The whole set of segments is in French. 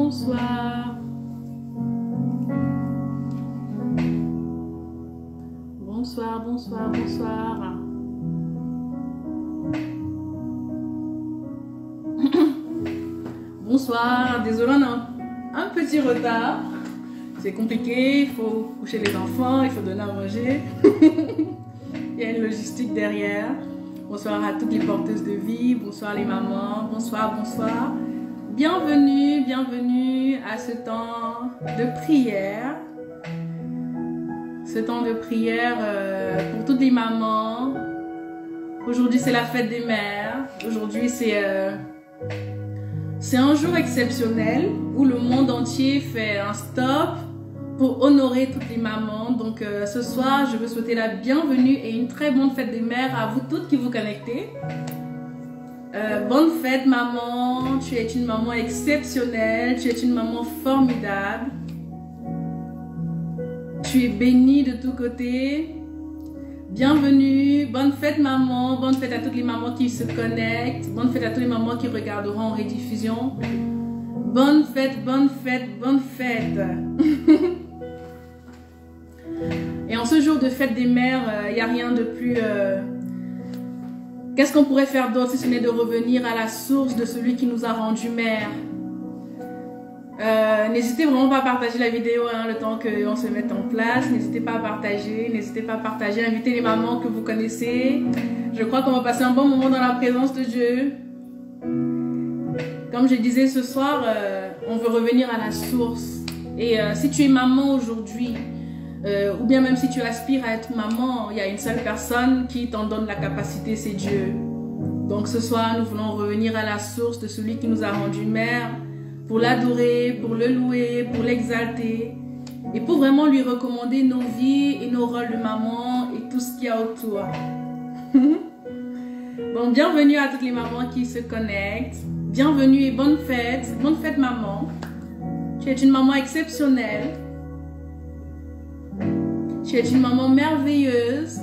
bonsoir. Bonsoir, bonsoir, bonsoir. Bonsoir, désolé, on a un petit retard. C'est compliqué, il faut coucher les enfants, il faut donner à manger. Il y a une logistique derrière. Bonsoir à toutes les porteuses de vie, bonsoir les mamans, bonsoir, bonsoir. Bienvenue, bienvenue à ce temps de prière. Ce temps de prière pour toutes les mamans. Aujourd'hui, c'est la fête des mères. Aujourd'hui, c'est un jour exceptionnel où le monde entier fait un stop pour honorer toutes les mamans. Donc ce soir, je veux souhaiter la bienvenue et une très bonne fête des mères à vous toutes qui vous connectez. Bonne fête maman, tu es une maman exceptionnelle, tu es une maman formidable. Tu es bénie de tous côtés. Bienvenue, bonne fête maman, bonne fête à toutes les mamans qui se connectent, bonne fête à toutes les mamans qui regarderont en rediffusion. Bonne fête, bonne fête, bonne fête. Et en ce jour de fête des mères, il n'y a rien de plus... Qu'est-ce qu'on pourrait faire d'autre si ce n'est de revenir à la source de celui qui nous a rendu mères? N'hésitez vraiment pas à partager la vidéo le temps qu'on se mette en place. N'hésitez pas à partager, n'hésitez pas à partager, invitez les mamans que vous connaissez. Je crois qu'on va passer un bon moment dans la présence de Dieu. Comme je disais ce soir, on veut revenir à la source. Et si tu es maman aujourd'hui, ou bien même si tu aspires à être maman, il y a une seule personne qui t'en donne la capacité, c'est Dieu. Donc ce soir, nous voulons revenir à la source de celui qui nous a rendu mère, pour l'adorer, pour le louer, pour l'exalter et pour vraiment lui recommander nos vies et nos rôles de maman et tout ce qu'il y a autour. Bon, bienvenue à toutes les mamans qui se connectent. Bienvenue et bonne fête maman. Tu es une maman exceptionnelle. Tu es une maman merveilleuse.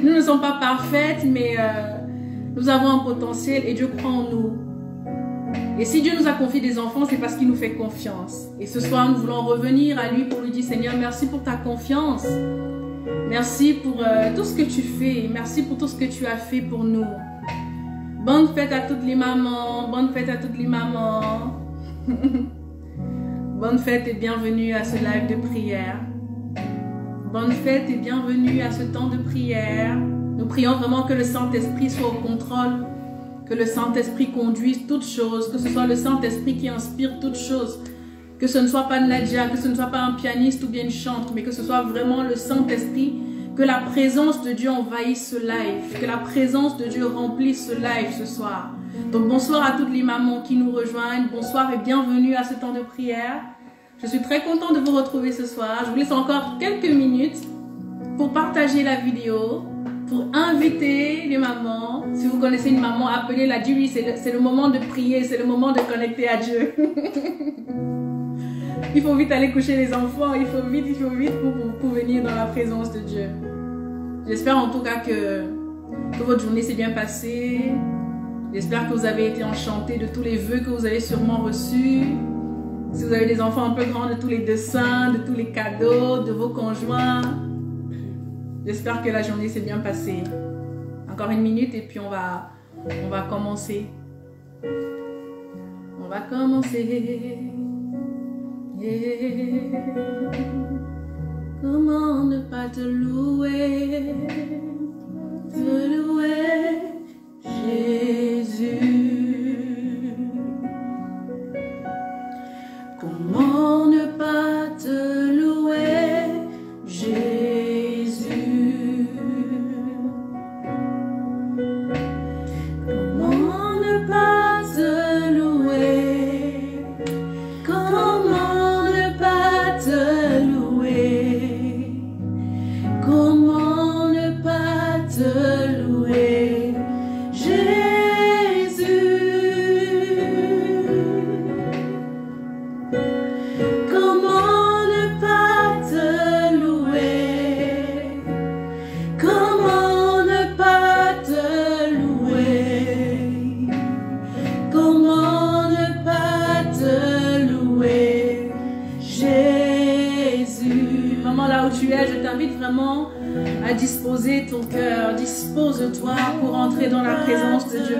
Nous ne sommes pas parfaites, mais nous avons un potentiel et Dieu croit en nous. Et si Dieu nous a confié des enfants, c'est parce qu'il nous fait confiance. Et ce soir, nous voulons revenir à lui pour lui dire, Seigneur, merci pour ta confiance. Merci pour tout ce que tu fais. Merci pour tout ce que tu as fait pour nous. Bonne fête à toutes les mamans. Bonne fête à toutes les mamans. Bonne fête et bienvenue à ce live de prière. Bonne fête et bienvenue à ce temps de prière. Nous prions vraiment que le Saint-Esprit soit au contrôle. Que le Saint-Esprit conduise toutes choses, que ce soit le Saint-Esprit qui inspire toutes choses, que ce ne soit pas Nadia, que ce ne soit pas un pianiste ou bien une chante, mais que ce soit vraiment le Saint-Esprit, que la présence de Dieu envahisse ce live, que la présence de Dieu remplisse ce live ce soir. Donc bonsoir à toutes les mamans qui nous rejoignent, bonsoir et bienvenue à ce temps de prière. Je suis très contente de vous retrouver ce soir. Je vous laisse encore quelques minutes pour partager la vidéo, pour inviter les mamans. Si vous connaissez une maman, appelez-la, dites-lui, c'est le moment de prier, c'est le moment de connecter à Dieu. Il faut vite aller coucher les enfants, il faut vite pour venir dans la présence de Dieu. J'espère en tout cas que votre journée s'est bien passée. J'espère que vous avez été enchantés de tous les vœux que vous avez sûrement reçus. Si vous avez des enfants un peu grands, de tous les dessins, de tous les cadeaux, de vos conjoints. J'espère que la journée s'est bien passée. Encore une minute et puis on va commencer. On va commencer. Yeah. Comment ne pas te louer, Jésus. Comment ne pas te louer, Jésus. Comment ne pas te louer, comment ne pas te louer, comment ne pas te louer, Jésus. prière, je t'invite vraiment à disposer ton cœur. Dispose-toi pour entrer dans la présence de Dieu.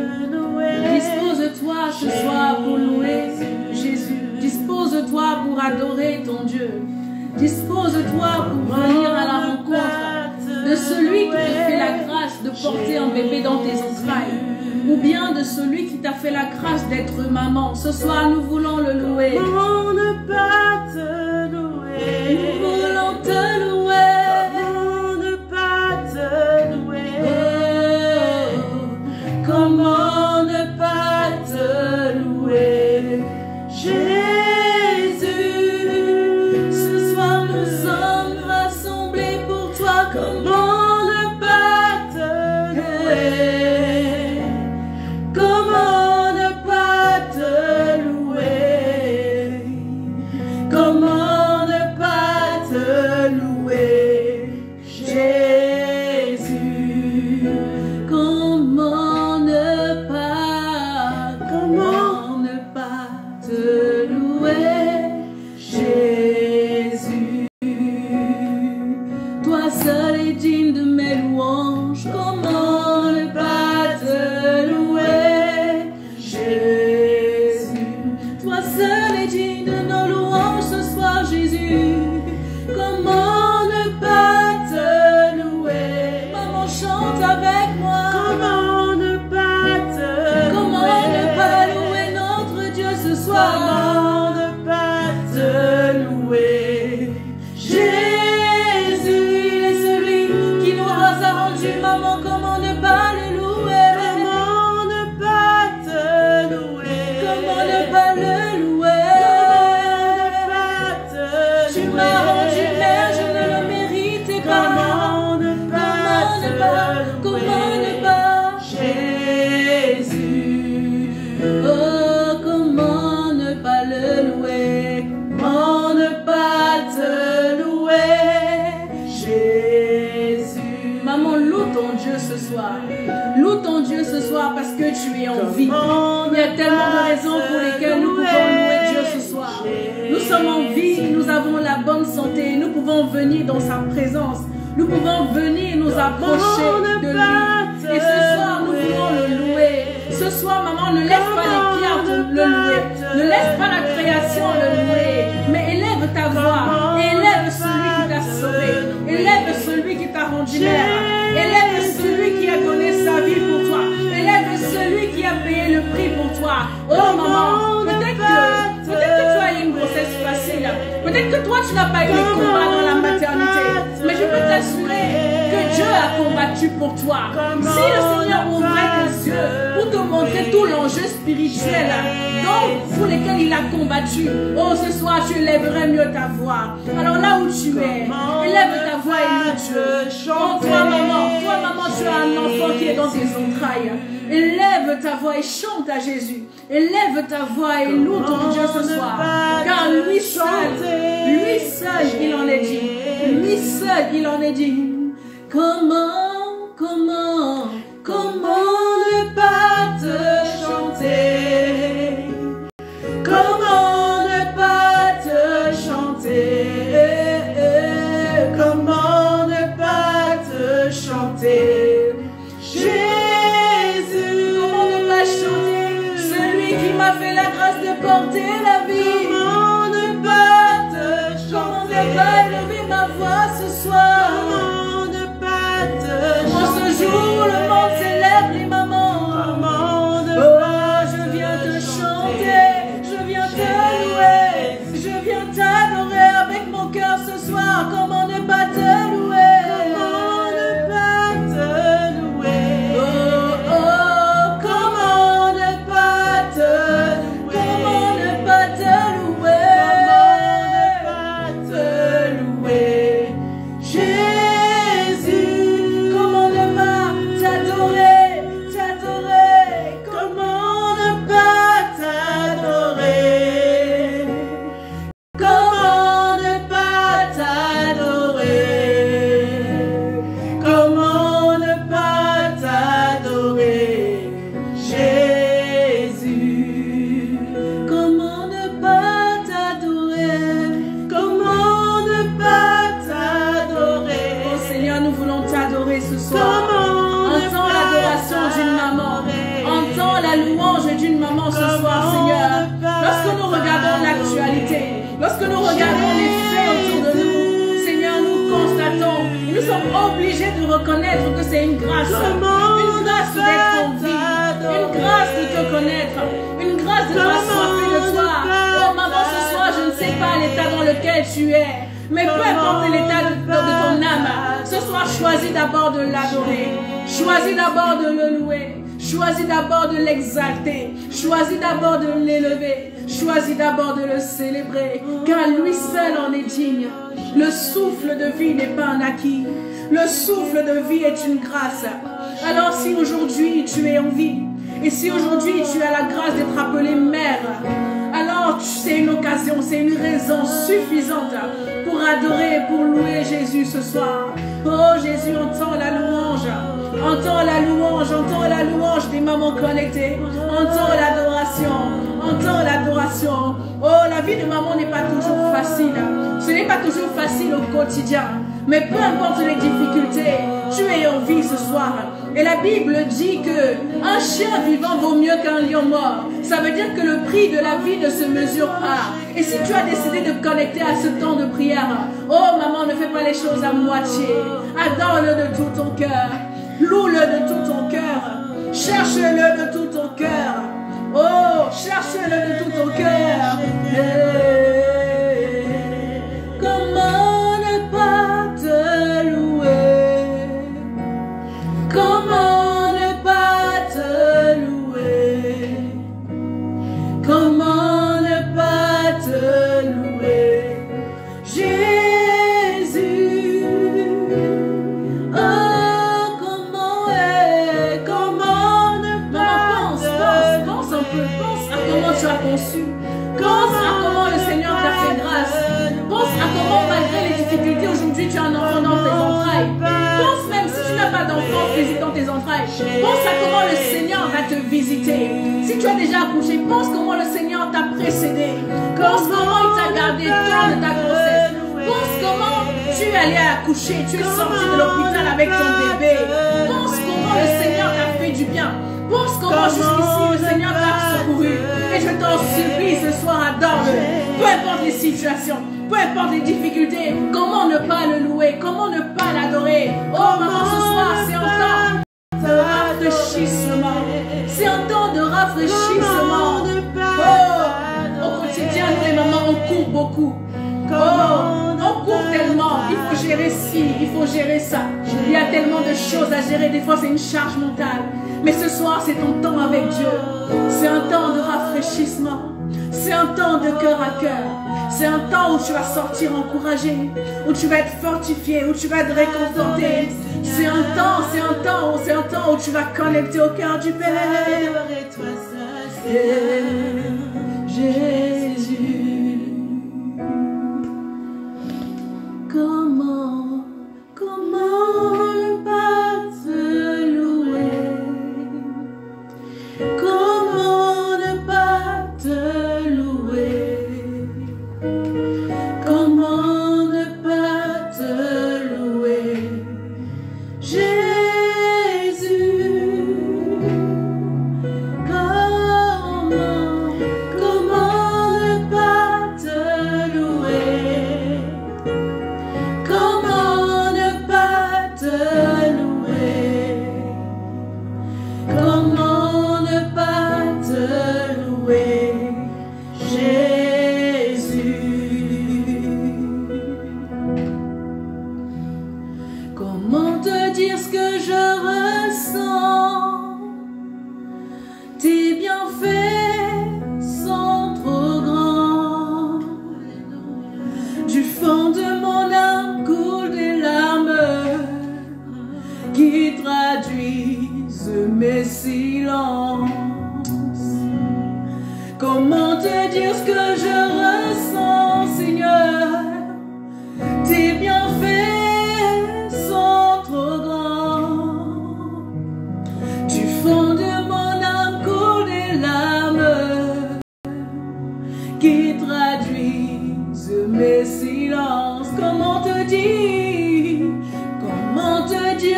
Dispose-toi ce soir pour louer Jésus. Dispose-toi pour adorer ton Dieu. Dispose-toi pour venir à la rencontre de celui qui te fait la grâce de porter un bébé dans tes entrailles. Ou bien de celui qui t'a fait la grâce d'être maman. Ce soir, nous voulons le louer. Comment ne pas te louer? Nous voulons te louer. Comment ne pas te louer? Oh, Comment ne pas te louer? Jésus, ce soir, nous sommes rassemblés pour toi. comment ne pas te louer? Comment ne pas te louer? Comment ne pas te louer? Jésus, Comment ne pas te louer, Jésus, toi seul est digne de mes louanges. Comment ne pas te louer, Jésus, toi seul est digne de nos louanges ce soir, Jésus. Comment ne pas te louer, maman chante avec moi. comment ne pas te Comment ne pas louer notre Dieu ce soir? Comment ne pas te louer? Jésus, Il est celui qui nous a rendu maman. Comment ne pas le louer? comment ne pas te louer? Comment ne pas le louer? Comment ne pas te Tu louer? m'as rendu mère, je ne le méritais pas. Comment ne pas Comment ne pas? te Comment ne louer? pas? Jésus, Oh, comment ne pas le louer? comment ne pas te louer? Jésus, Maman, loue ton Dieu ce soir. Loue ton Dieu ce soir parce que tu es en vie. Il y a tellement de raisons pour lesquelles nous pouvons louer Dieu ce soir. Nous sommes en vie, nous avons la bonne santé, nous pouvons venir dans sa présence. Nous pouvons venir nous approcher de lui. Et ce soir, nous voulons le louer. Ce soir, maman, ne laisse pas les pierres le louer. Ne laisse pas la création le louer. Mais élève ta voix. Élève celui qui t'a sauvé. Élève celui qui t'a rendu mère. Élève celui qui a donné sa vie pour toi. Élève celui qui a payé le prix pour toi. Oh maman, peut-être que tu as eu une grossesse facile. Peut-être que toi, tu n'as pas eu de combat dans la maternité. Mais je peux t'assurer que Dieu a combattu pour toi. Si le Seigneur ouvrait tes yeux pour te montrer tout l'enjeu spirituel pour lesquels il a combattu, oh, ce soir, tu élèverais mieux ta voix. Alors là où tu es, élève ta voix et loue Dieu. Oh, toi, maman, tu as un enfant qui est dans tes entrailles. Élève ta voix et chante à Jésus. Élève ta voix et loue ton Dieu ce soir. Car lui seul, il en est digne. Lui seul, il en est digne. Comment ne pas te chanter? Comment ne pas te chanter? Comment ne pas te chanter? Jésus, comment ne pas chanter celui qui m'a fait la grâce de porter la vie? comment ne pas te Comment chanter? ne pas élever ma voix ce soir? Comment ne pas te En ce jour, le monde célèbre les mamans. Comment ne Oh, pas je viens te chanter? chanter, je viens te louer, je viens t'adorer avec mon cœur ce soir. Comment ne pas te louer? Comment ne pas te louer? Oh, oh, Comment ne pas te louer? comment ne pas te louer? Comment ne pas te louer? Jésus, Comment ne pas t'adorer, Lorsque nous regardons les faits autour de nous, Seigneur, nous constatons, nous sommes obligés de reconnaître que c'est une grâce d'être en vie, une grâce de te connaître, une grâce de t'assoiffer de toi. Oh maman, ce soir, je ne sais pas l'état dans lequel tu es, mais peu importe l'état de ton âme, ce soir, choisis d'abord de l'adorer, choisis d'abord de le louer, choisis d'abord de l'exalter, choisis d'abord de l'élever, choisis d'abord de le célébrer, car lui seul en est digne. Le souffle de vie n'est pas un acquis, le souffle de vie est une grâce. Alors si aujourd'hui tu es en vie, et si aujourd'hui tu as la grâce d'être appelée mère, alors c'est une occasion, c'est une raison suffisante pour adorer, pour louer Jésus ce soir. Oh Jésus, entends la louange, entends la louange, entends la louange des mamans connectées, entends l'adoration, entends l'adoration. Oh, la vie de maman n'est pas toujours facile, ce n'est pas toujours facile au quotidien, mais peu importe les difficultés, tu es en vie ce soir. Et la Bible dit que un chien vivant vaut mieux qu'un lion mort. Ça veut dire que le prix de la vie ne se mesure pas. Et si tu as décidé de te connecter à ce temps de prière, oh maman, ne fais pas les choses à moitié. Adore-le de tout ton cœur. Loue-le de tout ton cœur. Cherche-le de tout ton cœur. Oh, cherche-le de tout ton cœur. Comment ne pas te louer? Comment ne pas te louer? Comment ne pas te louer? Jésus, oh, comment ne pas pense un peu, pense à comment tu as conçu, pense à comment le Seigneur t'a fait grâce, pense à comment malgré les difficultés aujourd'hui tu as un enfant dans tes entrailles, pense même si tu n'as pas d'enfant physique dans tes entrailles, pense à comment le Seigneur va te visiter. Si tu as déjà accouché, pense comment le Seigneur t'a précédé, pense comment il t'a gardé lors de ta grossesse, pense comment tu es allé accoucher, tu es sorti de l'hôpital avec ton bébé, pense comment le Seigneur t'a fait du bien, pense comment jusqu'ici le Seigneur t'a secouru. Et je t'en supplie ce soir, adore-le. Peu importe les situations, peu importe les difficultés, comment ne pas le louer, comment ne pas l'adorer. Oh maman, ce soir c'est un temps de rafraîchissement, c'est un temps de rafraîchissement. Oh, au quotidien nous les mamans on court beaucoup. Oh, on court tellement, il faut gérer ci, il faut gérer ça. Il y a tellement de choses à gérer, des fois c'est une charge mentale. Mais ce soir c'est ton temps avec Dieu. C'est un temps de rafraîchissement. C'est un temps de cœur à cœur. C'est un temps où tu vas sortir encouragé, où tu vas être fortifié, où tu vas être réconforté. C'est un temps où tu vas connecter au cœur du Père. Jésus. Comment ne pas te louer? Comment ne pas te louer? Comment ne pas te louer? Jésus, comment ne pas te louer? Comment ne pas te louer? Comment ne pas te louer? Jésus. Comment te dire ce que je ressens? Tes bienfaits sont trop grands. Du fond de mon âme coulent des larmes qui traduisent mes silences. Comment te dire ce que je ressens, Seigneur? Tes bienfaits sont trop grands. Du fond de mon âme coulent des larmes qui traduisent mes silences. Comment te dire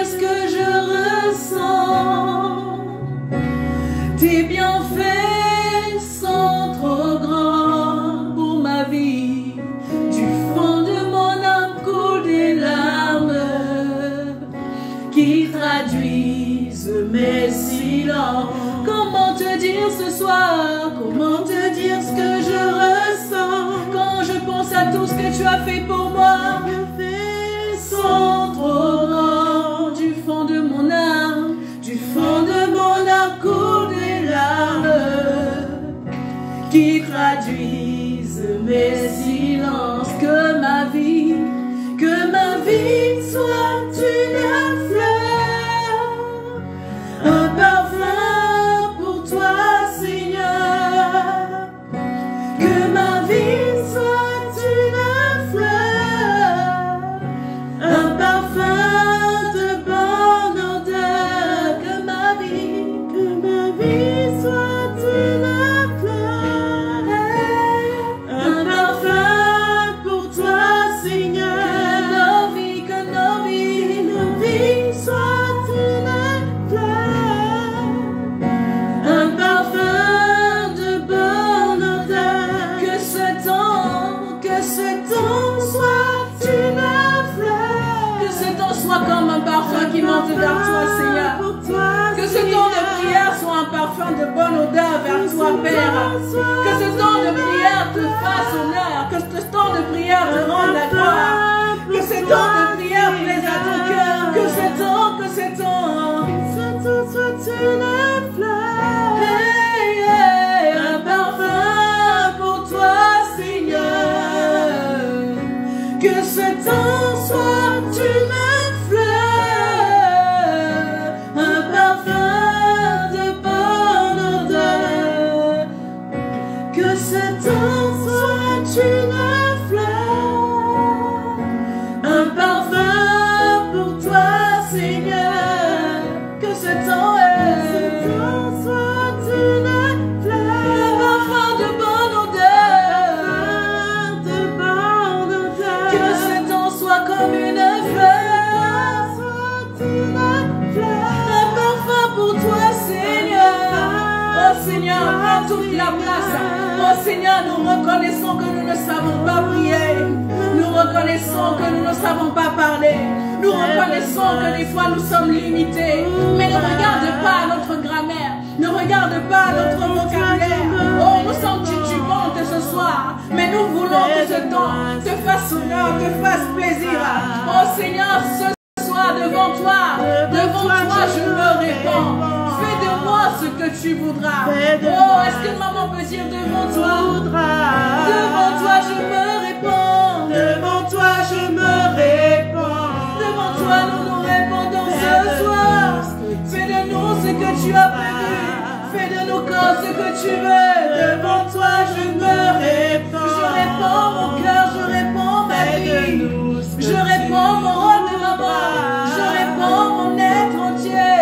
ce que je ressens? Tes bienfaits sont trop grands pour ma vie. traduise mes silences. Que ma vie soit une fleur, un parfum pour toi, Seigneur. Que ma vie soit une fleur, un parfum de bonne odeur. Que ma vie soit une fleur, un parfum pour toi, Seigneur. Que nos vies soient une fleur, un parfum de bonne odeur. Que ce temps soit une fleur, que ce temps soit comme un parfum qui monte vers toi, Seigneur. Que ce temps de prière soit un parfum de bonne odeur vers toi, Père. Que ce temps de prière te fasse honneur, que ce temps de prière te rende la gloire. Que ce temps de prière plaise à ton cœur. Que ce temps soit une fleur, un parfum pour toi, Seigneur. Que ce temps soit une fleur, un parfum de bonne odeur. Que ce temps soit une fleur, un parfum pour toi, Seigneur. Que ce temps soit une fleur, un parfum de bonne odeur. Que ce temps soit comme une fleur, un parfum pour toi, Seigneur. Oh Seigneur, prends toute la place. Oh Seigneur, nous reconnaissons que nous ne savons pas prier. Nous reconnaissons que nous ne savons pas parler. Nous reconnaissons que des fois nous sommes limités. Mais ne regarde pas notre grammaire. Ne regarde pas notre vocabulaire. Oh, nous sommes titubantes ce soir. Mais nous voulons que ce temps te fasse honneur, te fasse plaisir. Oh Seigneur, ce soir devant toi, je me répands. Fais de moi ce que tu voudras. Oh, est-ce que maman peut dire devant toi? Devant toi, je me répands. Devant toi, je me répands. Devant toi, nous nous répandons ce soir. Fais de nous ce que tu as prévu. Fais de nos corps ce que tu veux. Devant toi, je me répands. Je répands mon cœur, je répands ma vie. Je répands mon rôle de maman. Je répands mon être entier.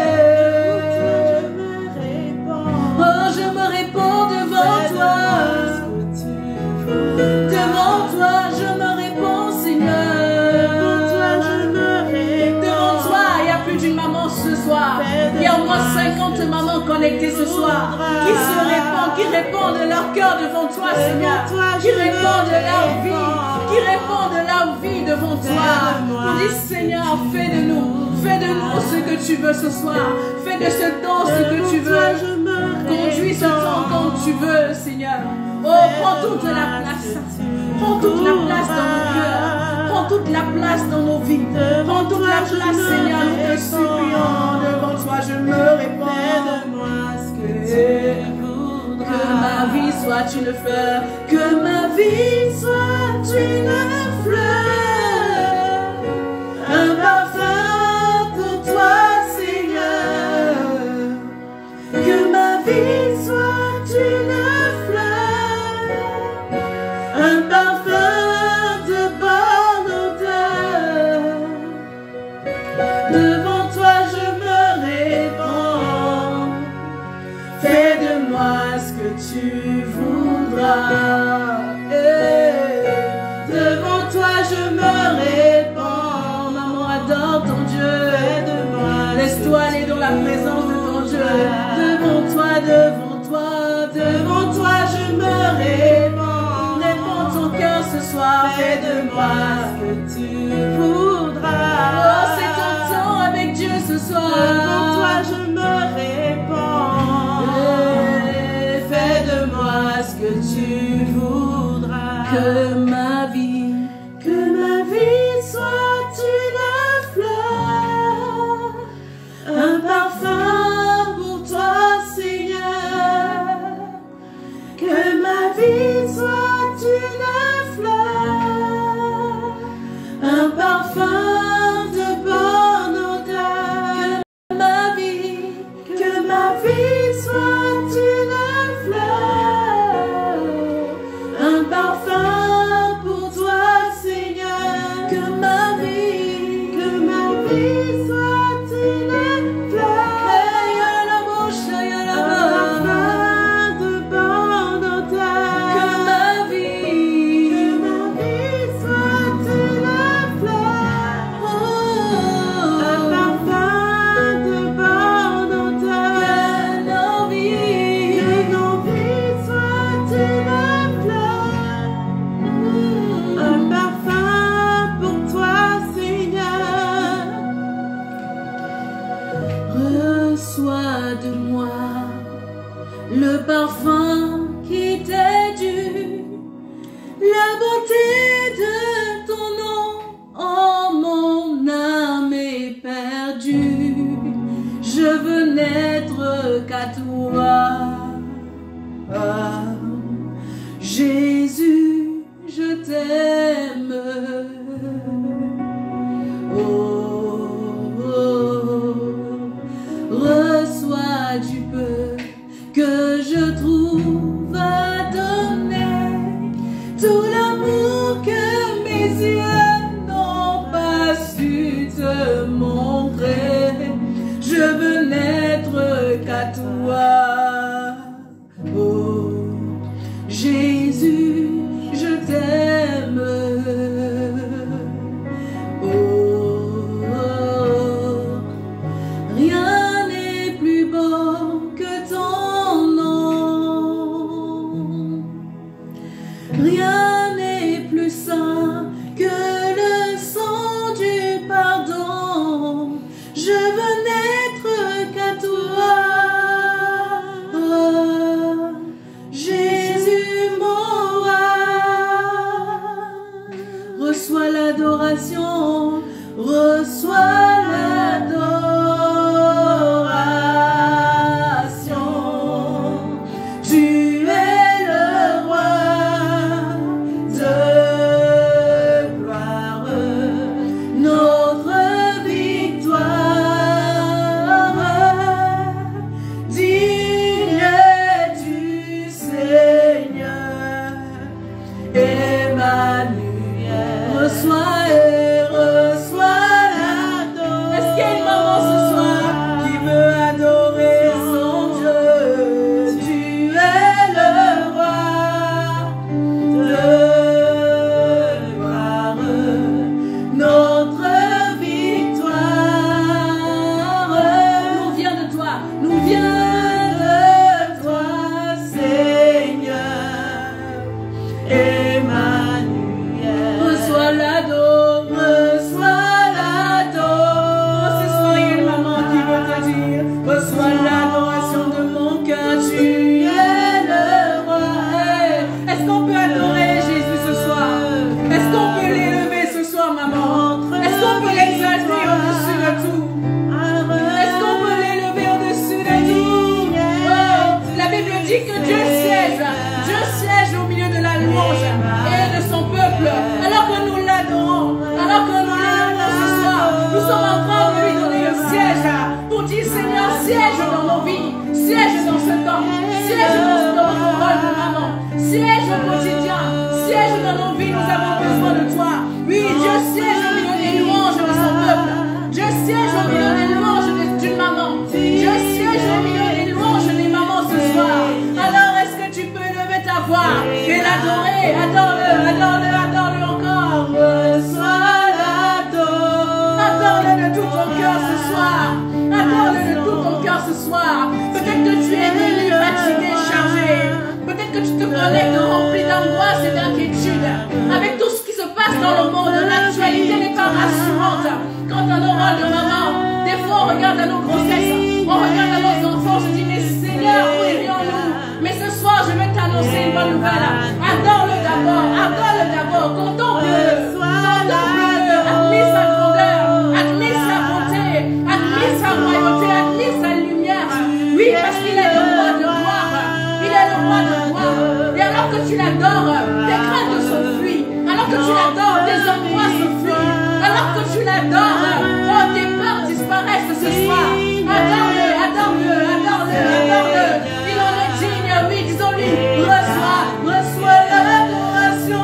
Oh, je me répands devant toi. Devant toi, je me répands, Seigneur. Devant toi, il y a plus d'une maman ce soir. Il y a au moins 50 mamans connectées ce soir qui se répandent de leur cœur devant toi, Seigneur. Qui répandent de leur vie devant toi. On dit, Seigneur, fais de nous ce que tu veux ce soir. Fais de ce temps ce que tu veux. Conduis ce temps comme tu veux, Seigneur. Oh, prends toute la place. Prends toute la place dans nos cœurs. Prends toute la place dans nos vies. Prends toute la place, Seigneur, nous te supplions. Devant toi, je me répands. Que ma vie soit une fleur. Que ma vie soit une fleur. Un parfum pour toi, Seigneur. Que ma vie soit une fleur. Un parfum de bonne odeur. Devant toi, je me répands. Fais de moi ce que tu voudras. Devant toi, je me répands. Maman, adore ton Dieu. Laisse-toi aller dans la présence de ton Dieu. Devant toi, je me répands. Répands ton cœur ce soir. Fais de moi ce que tu voudras. Oh, c'est ton temps avec Dieu ce soir. Devant toi, je me répands. Fais de moi ce que tu voudras. Que ma vie soit une fleur, un parfum pour toi, Seigneur. Que ma vie soit parfum pour toi, Seigneur. Que ma vie soit une fleur. un Parfum de bonne que odeur. ma vie soit une fleur. Un parfum de bonne odeur. que nos vies Que nos vies soient une fleur. Un parfum pour toi, Seigneur. reçois de moi le parfum qui t'est dû, la beauté de ton nom. Oh, mon âme est perdue, je veux n'être qu'à toi. Ah, Jésus, je t'aime. Reçois du peu que je trouve à donner, tout l'amour que mes yeux n'ont pas su te montrer. Je veux n'être qu'à toi. Oh, Jésus, je t'aime. Rien n'est plus beau que ton nom. Rien n'est plus saint que le sang du pardon. Je veux n'être qu'à toi. Oh, Jésus, mon roi. Reçois l'adoration. Reçois l'adoration. Tu es le roi de gloire, notre victoire. Digne du Seigneur, Emmanuel. Reçois est-ce qu'il y a une maman ce soir qui veut adorer son Dieu? Tu es le roi de gloire, notre victoire. Nous vient de toi, nous vient de toi, Seigneur, Emmanuel. Reçois l'ado. Reçois l'adoration de mon cœur, tu es le roi. Est-ce qu'on peut adorer Jésus ce soir? Est-ce qu'on peut l'élever ce soir, maman? Est-ce qu'on peut l'exalter au-dessus de tout? Est-ce qu'on peut l'élever au-dessus de tout? Oh, la Bible dit que Dieu siège au milieu de la louange et de son peuple. Alors que nous l'adorons, alors que nous l'élevons ce soir, nous sommes en train de lui donner le siège pour dire Seigneur, siège dans nos vies, siège dans ce temps, siège dans notre rôle de maman, siège au quotidien, siège dans nos vies, nous avons besoin de toi. Oui, Dieu siège au milieu des louanges de son peuple. Dieu siège au milieu des louanges d'une maman. Dieu siège au milieu des louanges des mamans ce soir. Alors est-ce que tu peux lever ta voix et l'adorer? Adore-le, adore-le, adore-le encore. Reçois l'adore. Adore-le de tout ton cœur ce soir. Adore-le de tout ton cœur ce soir. Peut-être que tu es venu fatigué, chargé. Peut-être que tu te connectes rempli d'angoisse et d'inquiétude. Avec tout ce qui se passe dans le monde, l'actualité n'est pas rassurante. Quant à nos rôles de maman, des fois on regarde à nos grossesses, on regarde à nos enfants, on se dit mais Seigneur, où irions-nous? Mais ce soir, je vais t'annoncer une bonne nouvelle. Adore-le d'abord, contemple-le, admire sa grandeur, admire sa bonté, admire sa royauté, admire sa lumière. Oui, parce qu'il est le roi de gloire. Il est le roi de gloire. Et alors que tu l'adores, tes craintes s'enfuient. Alors que tu l'adores, tes angoisses s'enfuient. Alors que tu l'adores, oh, tes peurs disparaissent ce soir. Adore-le, adore-le, adore-le, adore-le. Il en est digne, oui, disons-lui, reçois l'adoration.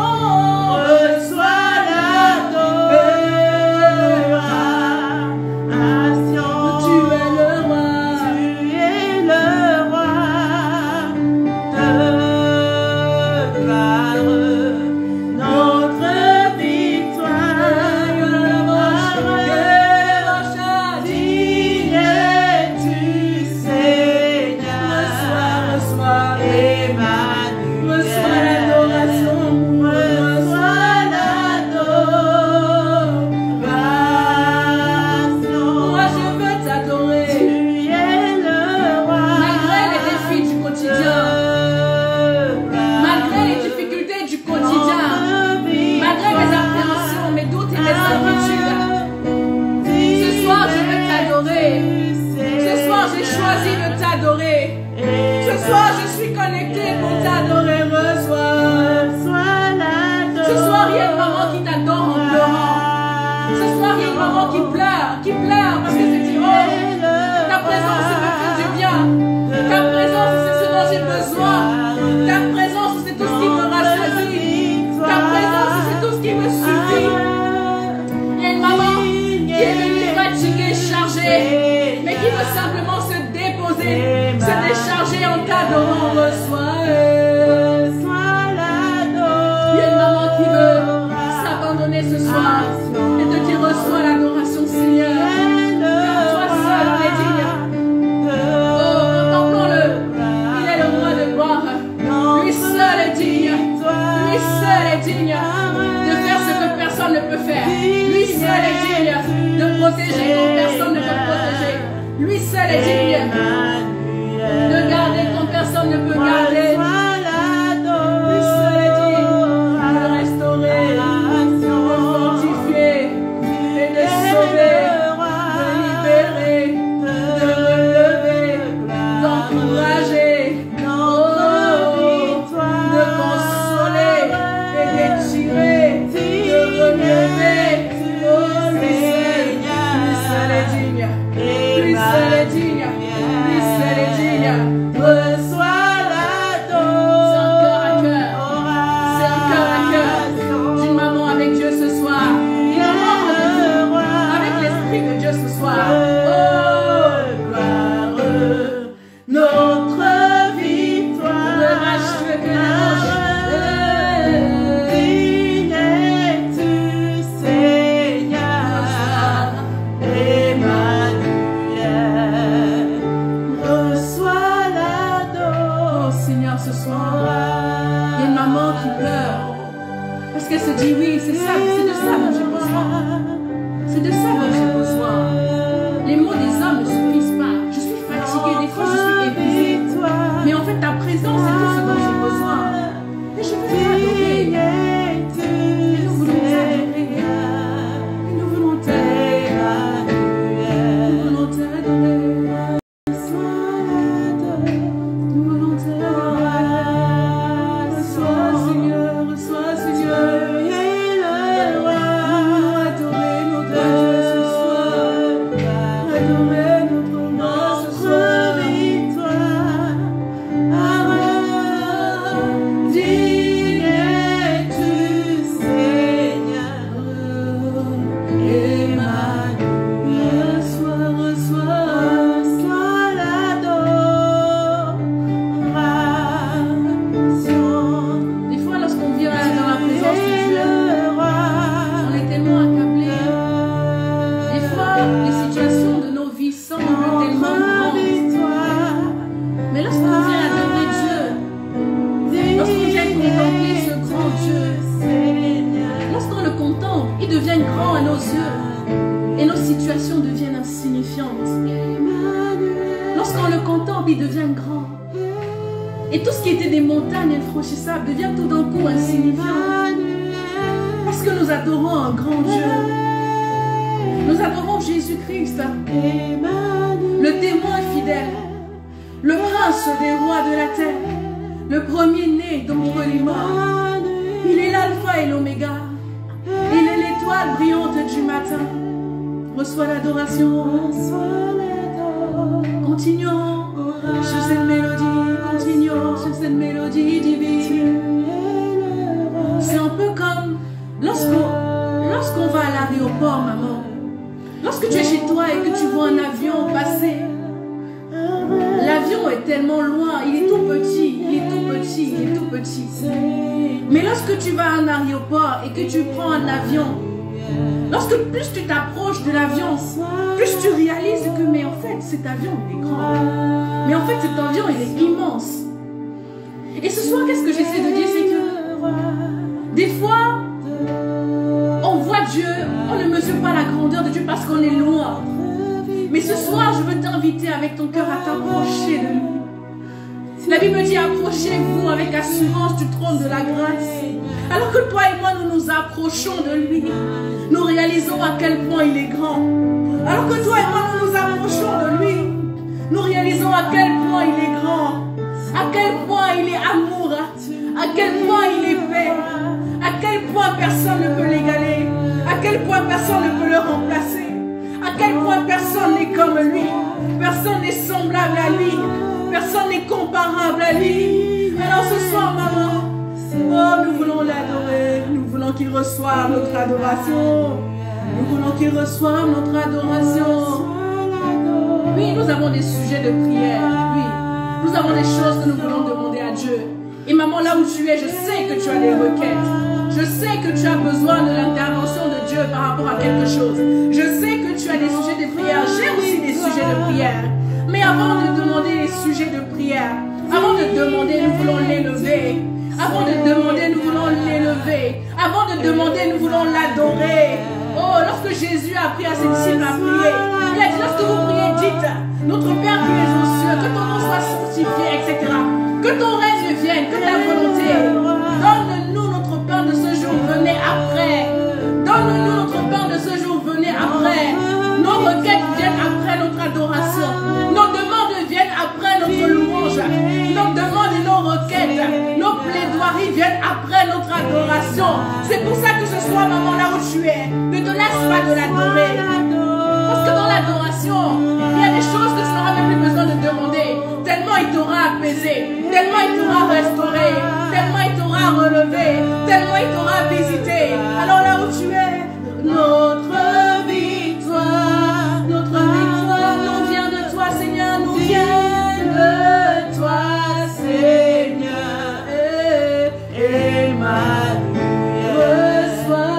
l'adorons, reçois. l'adoration. Il y a une maman qui veut s'abandonner ce soir et te dire reçois l'adoration, Seigneur. Car toi seul en es digne. Oh, contemplons-le. Il est le roi de gloire. Lui seul est digne. Lui seul est digne de faire ce que personne ne peut faire. Lui seul est digne de protéger quand personne ne peut protéger. Lui seul est digne de garder quand personne ne peut garder. Lui seul est digne de restaurer, de fortifier et de sauver, de libérer, de relever, d'encourager, de consoler et d'étirer, de relever. Oh, lui seul est digne. Lui seul est digne. Lui seul est digne. Reçois C'est un cœur à cœur d'une maman avec Dieu ce soir. Une maman avec l'Esprit de Dieu ce soir. Oh, notre victoire. le rachet que Digne es-tu, Seigneur, Emmanuel. Reçois Oh Seigneur, ce soir, il y a une maman qui pleure. Parce qu'elle se dit oui, c'est ça, c'est de ça dont j'ai besoin. C'est de ça dont j'ai besoin. Les mots des hommes ne suffisent pas. Je suis fatiguée, des fois je suis épuisée. Mais en fait, ta présence, c'est tout ce dont j'ai besoin. Et je veux t'adorer. Et nous voulons t'adorer. Et nous voulons t'adorer. Nous voulons t'adorer. Nous voulons t'adorer. Reçois, Seigneur, reçois, Seigneur. Nous voulons adorer notre Dieu ce soir. Adorer notre roi ce soir. Digne es-tu, Seigneur, Emmanuel. Reçois l'adoration. Des fois, lorsqu'on vient dans la présence de Dieu, on est tellement accablé. Des fois, les situations de nos vies semblent tellement grandes. Mais lorsqu'on vient adorer Dieu, lorsqu'on vient contempler ce grand Dieu, lorsqu'on le contemple, il devient grand à nos yeux et nos situations deviennent insignifiantes. Lorsqu'on le contemple, il devient grand. Et tout ce qui était des montagnes infranchissables devient tout d'un coup insignifiant. Parce que nous adorons un grand Dieu. Nous adorons Jésus-Christ, le témoin fidèle, le prince des rois de la terre, le premier-né d'entre les morts. Il est l'alpha et l'oméga. Il est l'étoile brillante du matin. Reçois l'adoration. Continuons sur cette mélodie. Continuons sur cette mélodie divine. C'est un peu comme lorsqu'on va à l'aéroport, maman. Lorsque tu es chez toi et que tu vois un avion passer, l'avion est tellement loin, il est tout petit, il est tout petit, il est tout petit. Mais lorsque tu vas à un aéroport et que tu prends un avion, lorsque plus tu t'approches de l'avion, plus tu réalises que mais en fait cet avion il est grand. Mais en fait cet avion il est immense. Et ce soir qu'est-ce que j'essaie de dire, c'est que des fois on voit Dieu, on ne mesure pas la grandeur de Dieu parce qu'on est loin. Mais ce soir je veux t'inviter avec ton cœur à t'approcher de lui. La Bible dit approchez-vous avec assurance du trône de la grâce. Alors que toi et moi nous nous approchons de lui, nous réalisons à quel point il est grand. Alors que toi et moi nous nous approchons de lui, nous réalisons à quel point il est grand, à quel point il est amour, à quel point il est paix, à quel point personne ne peut l'égaler, à quel point personne ne peut le remplacer, à quel point personne n'est comme lui, personne n'est semblable à lui, personne n'est comparable à lui. Alors ce soir, maman, oh, nous voulons l'adorer, nous voulons qu'il reçoive notre adoration, nous voulons qu'il reçoive notre adoration. Oui, nous avons des sujets de prière, oui, Nous avons des choses que nous voulons demander à Dieu. Et maman, là où tu es, je sais que tu as des requêtes. Je sais que tu as besoin de l'intervention de Dieu par rapport à quelque chose. Je sais que tu as des sujets de prière. J'ai aussi des sujets de prière. Mais avant de demander les sujets de prière, avant de demander, nous voulons l'élever. Avant de demander, nous voulons l'élever. Avant de demander, nous voulons l'adorer. Oh, lorsque Jésus a appris à ses disciples à prier, il a dit, lorsque vous priez, dites, notre Père qui es aux cieux, que ton nom soit sanctifié, etc. Que ton règne vienne, que ta volonté. Donne-nous notre pain de ce jour, venez après. Donne-nous notre pain de ce jour, venez après. Nos requêtes viennent après notre adoration. Nos demandes viennent après notre louange. Nos demandes et nos requêtes, nos plaidoiries viennent après notre adoration. C'est pour ça que ce soir, maman, là où tu es, ne te laisse pas de l'adorer. Parce que dans l'adoration, il y a des choses que tu n'auras même plus besoin de demander. Tellement il t'aura apaisé, tellement il t'aura restauré, tellement il t'aura relevé, tellement il t'aura visité. Alors là où tu es, notre victoire nous vient de toi, Seigneur, nous vient de toi, Seigneur. Emmanuel, reçois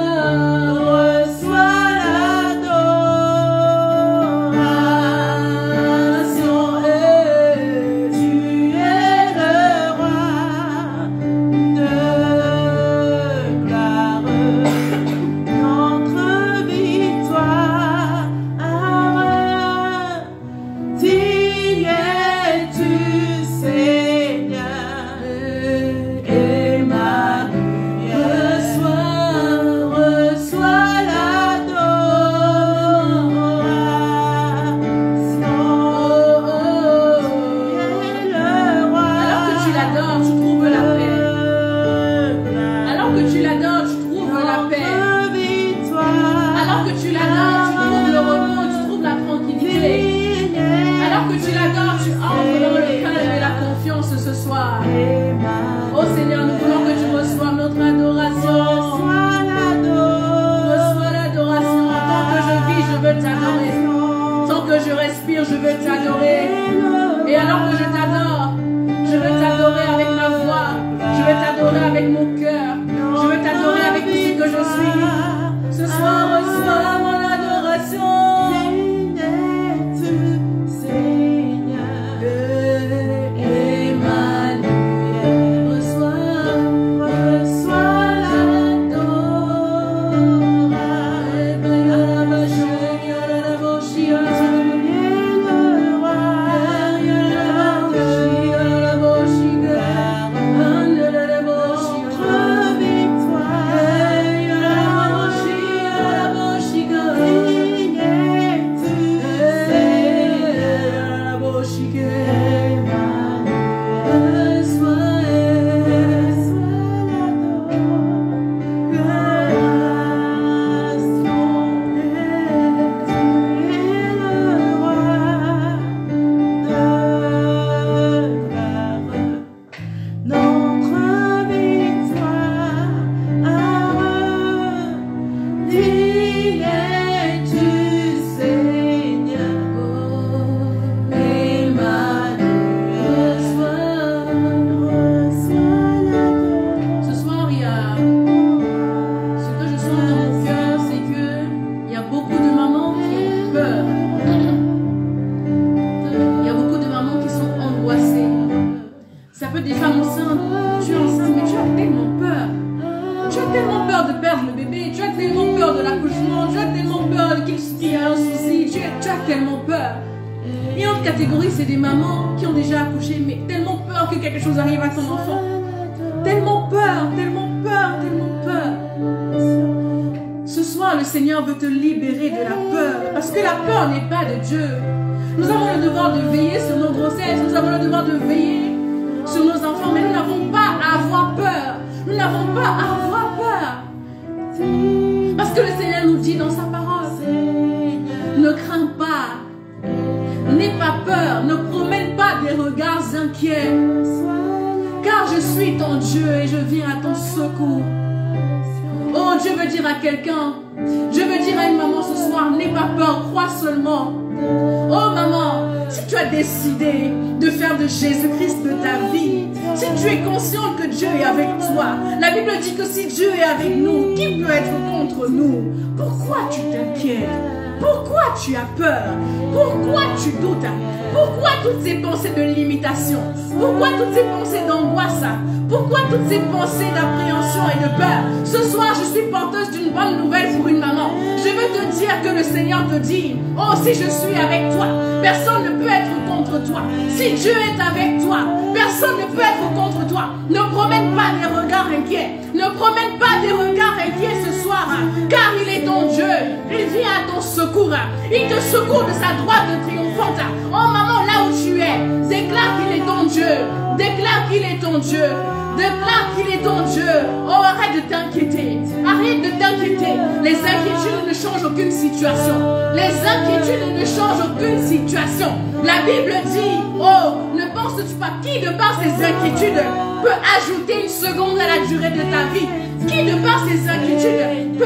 si tu as décidé de faire de Jésus-Christ de ta vie, si tu es conscient que Dieu est avec toi, la Bible dit que si Dieu est avec nous, qui peut être contre nous? Pourquoi tu t'inquiètes? Pourquoi tu as peur? Pourquoi tu doutes? Pourquoi toutes ces pensées de limitation? Pourquoi toutes ces pensées d'angoisse? Pourquoi toutes ces pensées d'appréhension et de peur? Ce soir, je suis porteuse d'une bonne nouvelle pour une maman. Je veux te dire que le Seigneur te dit, oh, si je suis avec toi, personne ne peut être contre toi. Si Dieu est avec toi, personne ne peut être contre toi. Ne promène pas des regards inquiets. Ne promène pas des regards inquiets ce soir, car il est ton Dieu. Il vient à ton secours. Il te secourt de sa droite triomphante. Oh maman, là où tu es, déclare qu'il est ton Dieu. Déclare qu'il est ton Dieu. Déclare qu'il est ton Dieu. Oh, arrête de t'inquiéter. Arrête de t'inquiéter. Les inquiétudes ne changent aucune situation. Les inquiétudes ne changent aucune situation. La Bible dit, oh, ne penses-tu pas qui de par ses inquiétudes peut ajouter une seconde à la durée de ta vie? Qui de par ses inquiétudes peut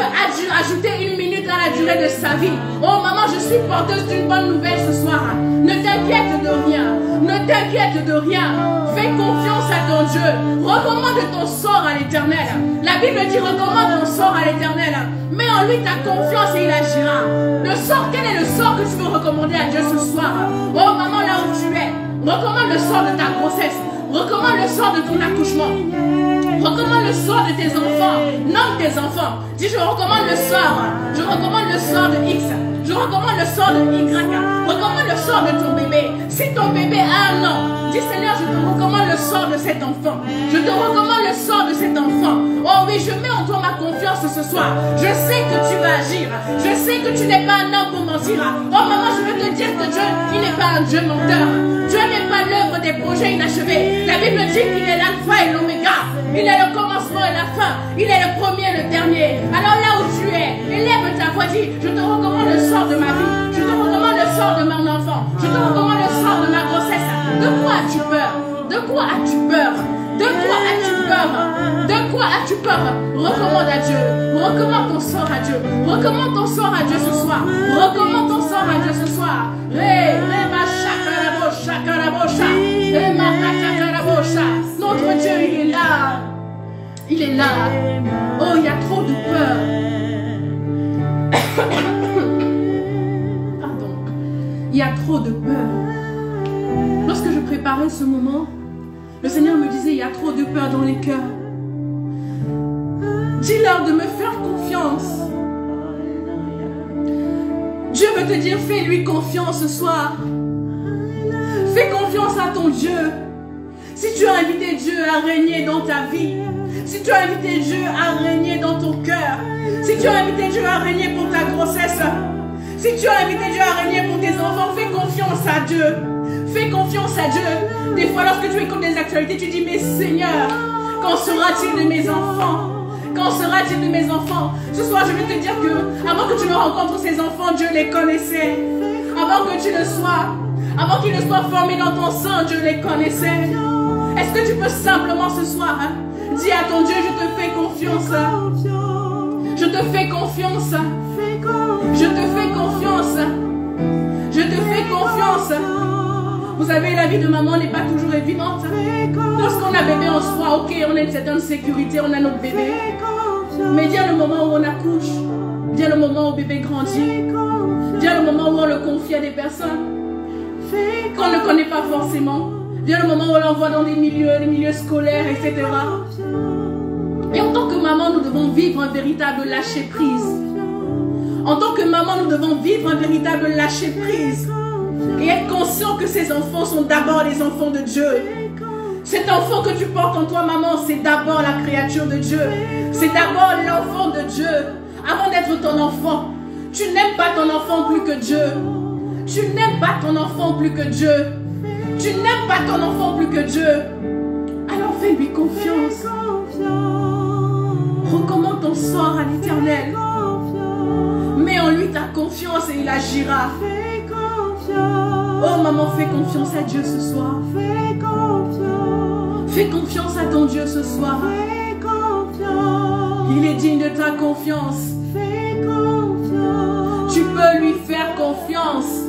ajouter une minute à la durée de sa vie? Oh maman, je suis porteuse d'une bonne nouvelle ce soir. Ne t'inquiète de rien. Ne t'inquiète de rien. Fais confiance à ton Dieu. Recommande ton sort à l'Éternel. La Bible dit recommande ton sort à l'Éternel. Mets en lui ta confiance et il agira. Le sort, quel est le sort que tu veux recommander à Dieu ce soir? Oh maman, là où tu es, recommande le sort de ta grossesse. Recommande le sort de ton accouchement. Recommande le sort de tes enfants. Nomme tes enfants. Dis, je recommande le sort. Je recommande le sort de X. Je recommande le sort de Y. Recommande le sort de ton bébé. Si ton bébé a un an, dis Seigneur, je te recommande le sort de cet enfant. Je te recommande le sort de cet enfant. Oh oui, je mets en toi ma confiance ce soir. Je sais que tu vas agir. Je sais que tu n'es pas un homme pour mentir. Oh maman, je veux te dire que Dieu, il n'est pas un Dieu menteur. Dieu n'est pas l'œuvre des projets inachevés. La Bible dit qu'il est l'alpha et l'oméga. Il est le commencement et la fin. Il est le premier et le dernier. Alors là où tu es, élève ta voix, dis, je te recommande le sort de ma vie. Je te recommande le sort de mon enfant. Je te recommande le sort de ma grossesse. De quoi as-tu peur? De quoi as-tu peur? De quoi as-tu peur? De quoi as-tu peur? Recommande à Dieu. Recommande ton sort à Dieu. Recommande ton sort à Dieu ce soir. Recommande ton sort à Dieu ce soir. Notre Dieu, il est là. Il est là. Oh, il y a trop de peur. Pardon. Il y a trop de peur. Lorsque je préparais ce moment, le Seigneur me disait, il y a trop de peur dans les cœurs. Dis-leur de me faire confiance. Dieu veut te dire, fais-lui confiance ce soir. Fais confiance à ton Dieu. Si tu as invité Dieu à régner dans ta vie, si tu as invité Dieu à régner dans ton cœur, si tu as invité Dieu à régner pour ta grossesse, si tu as invité Dieu à régner pour tes enfants, fais confiance à Dieu. Fais confiance à Dieu. Des fois, lorsque tu écoutes des actualités, tu dis, mais Seigneur, qu'en sera-t-il de mes enfants? Qu'en sera-t-il de mes enfants? Ce soir, je veux te dire que, avant que tu ne rencontres ces enfants, Dieu les connaissait. Avant que tu le sois, avant qu'ils ne soient formés dans ton sein, Dieu les connaissait. Est-ce que tu peux simplement ce soir, dis à ton Dieu, je te fais confiance. Je te fais confiance. Je te fais confiance. Je te fais confiance. Vous savez, la vie de maman n'est pas toujours évidente. Lorsqu'on a bébé en soi, ok, on a une certaine sécurité, on a notre bébé. Mais vient le moment où on accouche. Vient le moment où bébé grandit. Vient le moment où on le confie à des personnes qu'on ne connaît pas forcément. Vient le moment où on l'envoie dans des milieux scolaires, etc. Et en tant que maman, nous devons vivre un véritable lâcher-prise. En tant que maman, nous devons vivre un véritable lâcher-prise. Et être conscient que ces enfants sont d'abord les enfants de Dieu. Cet enfant que tu portes en toi, maman, c'est d'abord la créature de Dieu. C'est d'abord l'enfant de Dieu. Avant d'être ton enfant, tu n'aimes pas ton enfant plus que Dieu. Tu n'aimes pas ton enfant plus que Dieu. Tu n'aimes pas ton enfant plus que Dieu. Alors fais-lui confiance. Recommande ton sort à l'Éternel. Mets en lui ta confiance et il agira. Oh maman, fais confiance à Dieu ce soir. Fais confiance à ton Dieu ce soir. Il est digne de ta confiance. Tu peux lui faire confiance.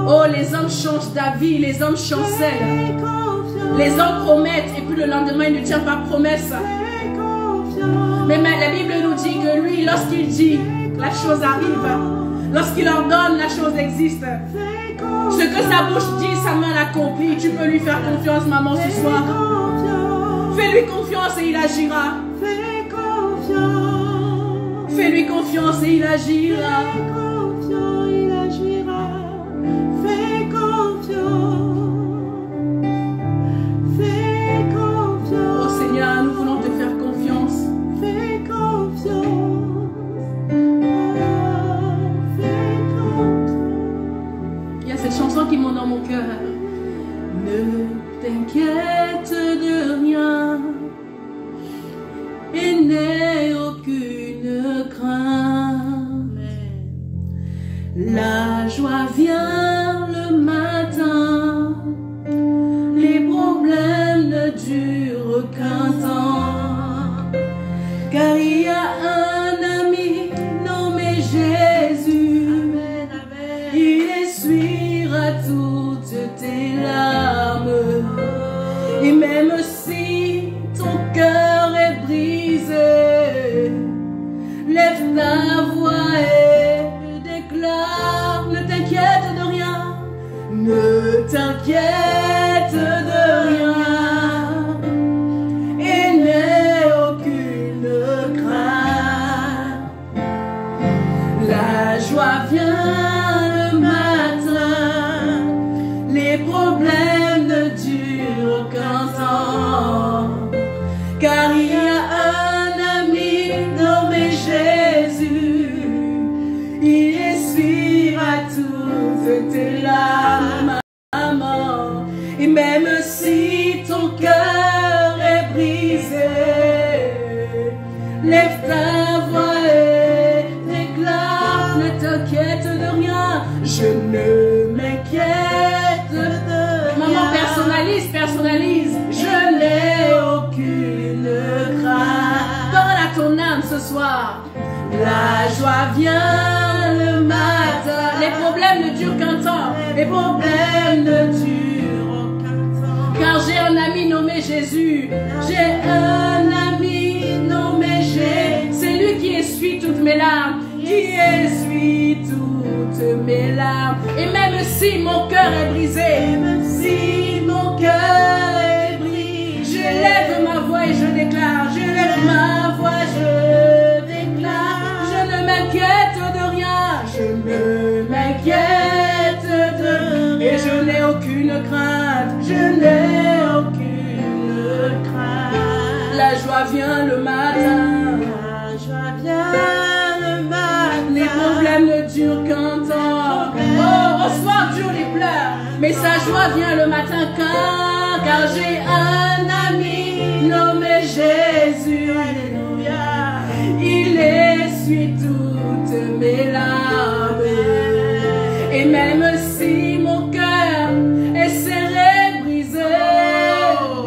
Oh, les hommes changent d'avis, les hommes chancellent. Les hommes promettent et puis le lendemain, il ne tient pas promesse. Mais la Bible nous dit que lui, lorsqu'il dit, la chose arrive. Lorsqu'il ordonne, la chose existe. Ce que sa bouche dit, sa main l'accomplit. Tu peux lui faire confiance, maman, ce soir. Fais-lui confiance et il agira. Fais-lui confiance et il agira. Fais confiance. Oh Seigneur, nous voulons te faire confiance. Fais confiance. Il y a cette chanson qui monte dans mon cœur. Ne t'inquiète de rien et n'aie aucune crainte. La joie vient le matin, les problèmes ne durent qu'un temps, car il y a un ami nommé Jésus. Il essuiera toutes tes larmes, et même si ton cœur est brisé, lève ta voix et déclare, ne t'inquiète de rien, ne t'inquiète de rien, et n'aie aucune crainte. La joie vient le matin, les problèmes ne durent qu'un temps, car il y a un ami nommé Jésus. Il essuiera toutes tes larmes, maman. Et même si ton cœur est brisé, lève ta voix et déclare, ne t'inquiète de rien, je ne m'inquiète de rien. Maman, personnalise, je n'ai aucune crainte. Parle à ton âme ce soir. La joie vient le matin. Les problèmes ne durent qu'un temps. Les problèmes ne durent qu'un temps. Car j'ai un ami nommé Jésus. J'ai un ami nommé Jésus. C'est lui qui essuie toutes mes larmes. Qui essuie toutes mes larmes. Et même si mon cœur est brisé, même si mon cœur est brisé, je lève ma voix et je déclare. Je lève ma voix, je déclare. Je ne m'inquiète de rien. Je ne m'inquiète de rien. Et je n'ai aucune crainte. Je n'ai aucune crainte. La joie vient le matin. La joie vient le matin. Les problèmes ne durent qu'un temps. Oh, au soir durent les pleurs, mais sa joie vient le matin car j'ai un ami nommé Jésus. Alléluia. Il essuie toutes mes larmes. Et même si mon cœur est serré, brisé,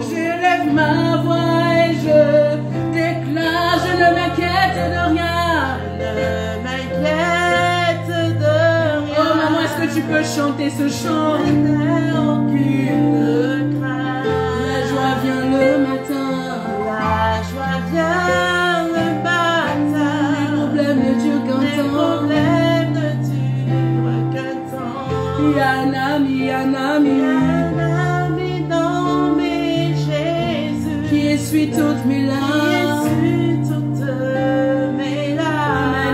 je lève ma voix et je déclare, je ne m'inquiète de rien. Je ne m'inquiète de rien. Oh maman, est-ce que tu peux chanter ce chant? Je n'ai aucune crainte. La joie vient le matin. La joie vient le matin. Les problèmes ne durent qu'un temps. Les problèmes ne durent qu'un temps. Il y a un ami nommé Jésus, qui essuie toutes mes larmes.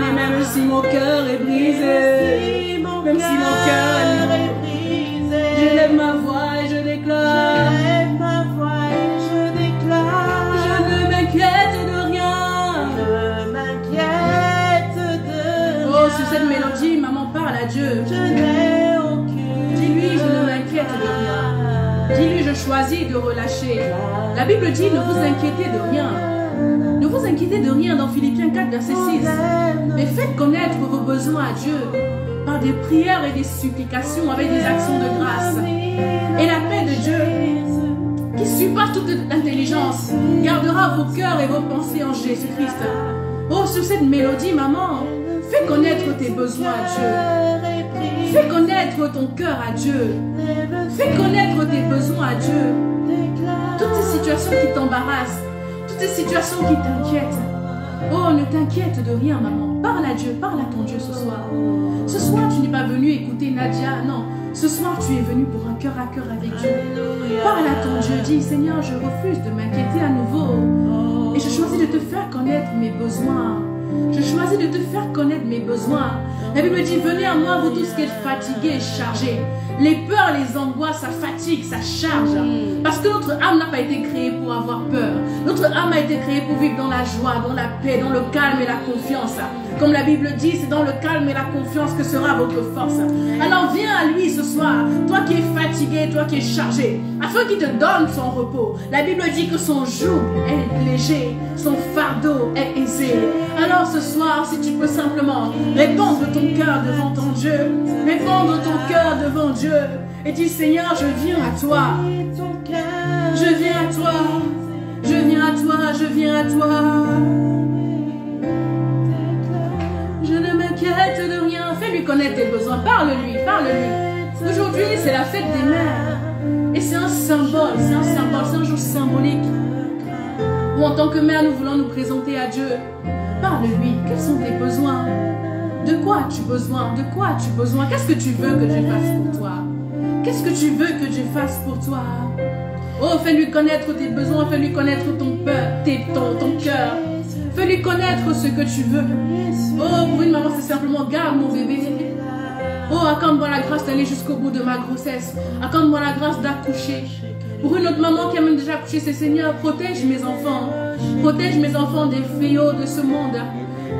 Et même si mon cœur est brisé, même si mon cœur est brisé, je lève ma voix et je déclare. Je ne m'inquiète de rien. Oh, sur cette mélodie, maman parle à Dieu. Dis-lui, je ne m'inquiète de rien. Dis-lui, je choisis de relâcher. La Bible dit, ne vous inquiétez de rien. Ne vous inquiétez de rien dans Philippiens 4, verset 6. Mais faites connaître vos besoins à Dieu par des prières et des supplications avec des actions de grâce. Et la paix de Dieu, qui surpasse toute intelligence, gardera vos cœurs et vos pensées en Jésus-Christ. Oh, sur cette mélodie, maman, fais connaître tes besoins à Dieu. Fais connaître ton cœur à Dieu. Fais connaître tes besoins à Dieu. Toutes ces situations qui t'embarrassent, toutes ces situations qui t'inquiètent. Oh, ne t'inquiète de rien, maman. Parle à Dieu, parle à ton Dieu ce soir. Ce soir, tu n'es pas venu écouter Nadia, non. Ce soir, tu es venu pour un cœur à cœur avec Dieu. Parle à ton Dieu, dis, Seigneur, je refuse de m'inquiéter à nouveau. Et je choisis de te faire connaître mes besoins. Je choisis de te faire connaître mes besoins. La Bible dit, venez à moi, vous tous qui êtes fatigués et chargés. Les peurs, les angoisses, ça fatigue, ça charge. Parce que notre âme n'a pas été créée pour avoir peur. Notre âme a été créée pour vivre dans la joie, dans la paix, dans le calme et la confiance. Comme la Bible dit, c'est dans le calme et la confiance que sera votre force. Alors viens à lui ce soir, toi qui es fatigué, toi qui es chargé, afin qu'il te donne son repos. La Bible dit que son joug est léger, son fardeau est aisé. Alors ce soir, si tu peux simplement répandre ton cœur devant ton Dieu, répandre ton cœur devant Dieu, et dis, Seigneur, je viens à toi. Je viens à toi. Je viens à toi. Je viens à toi. Je ne m'inquiète de rien. Fais-lui connaître tes besoins. Parle-lui, parle-lui. Aujourd'hui, c'est la fête des mères. Et c'est un symbole, c'est un jour symbolique. Où en tant que mère, nous voulons nous présenter à Dieu. Parle-lui. Quels sont tes besoins? De quoi as-tu besoin? De quoi as-tu besoin? Qu'est-ce que tu veux que Dieu fasse pour toi? Qu'est-ce que tu veux que Dieu fasse pour toi? Oh, fais-lui connaître tes besoins, fais-lui connaître ton cœur. Fais-lui connaître ce que tu veux. Oh, pour une maman, c'est simplement garde mon bébé. Oh, accorde-moi la grâce d'aller jusqu'au bout de ma grossesse. Accorde-moi la grâce d'accoucher. Pour une autre maman qui a même déjà accouché, c'est Seigneur, protège mes enfants. Protège mes enfants des fléaux de ce monde.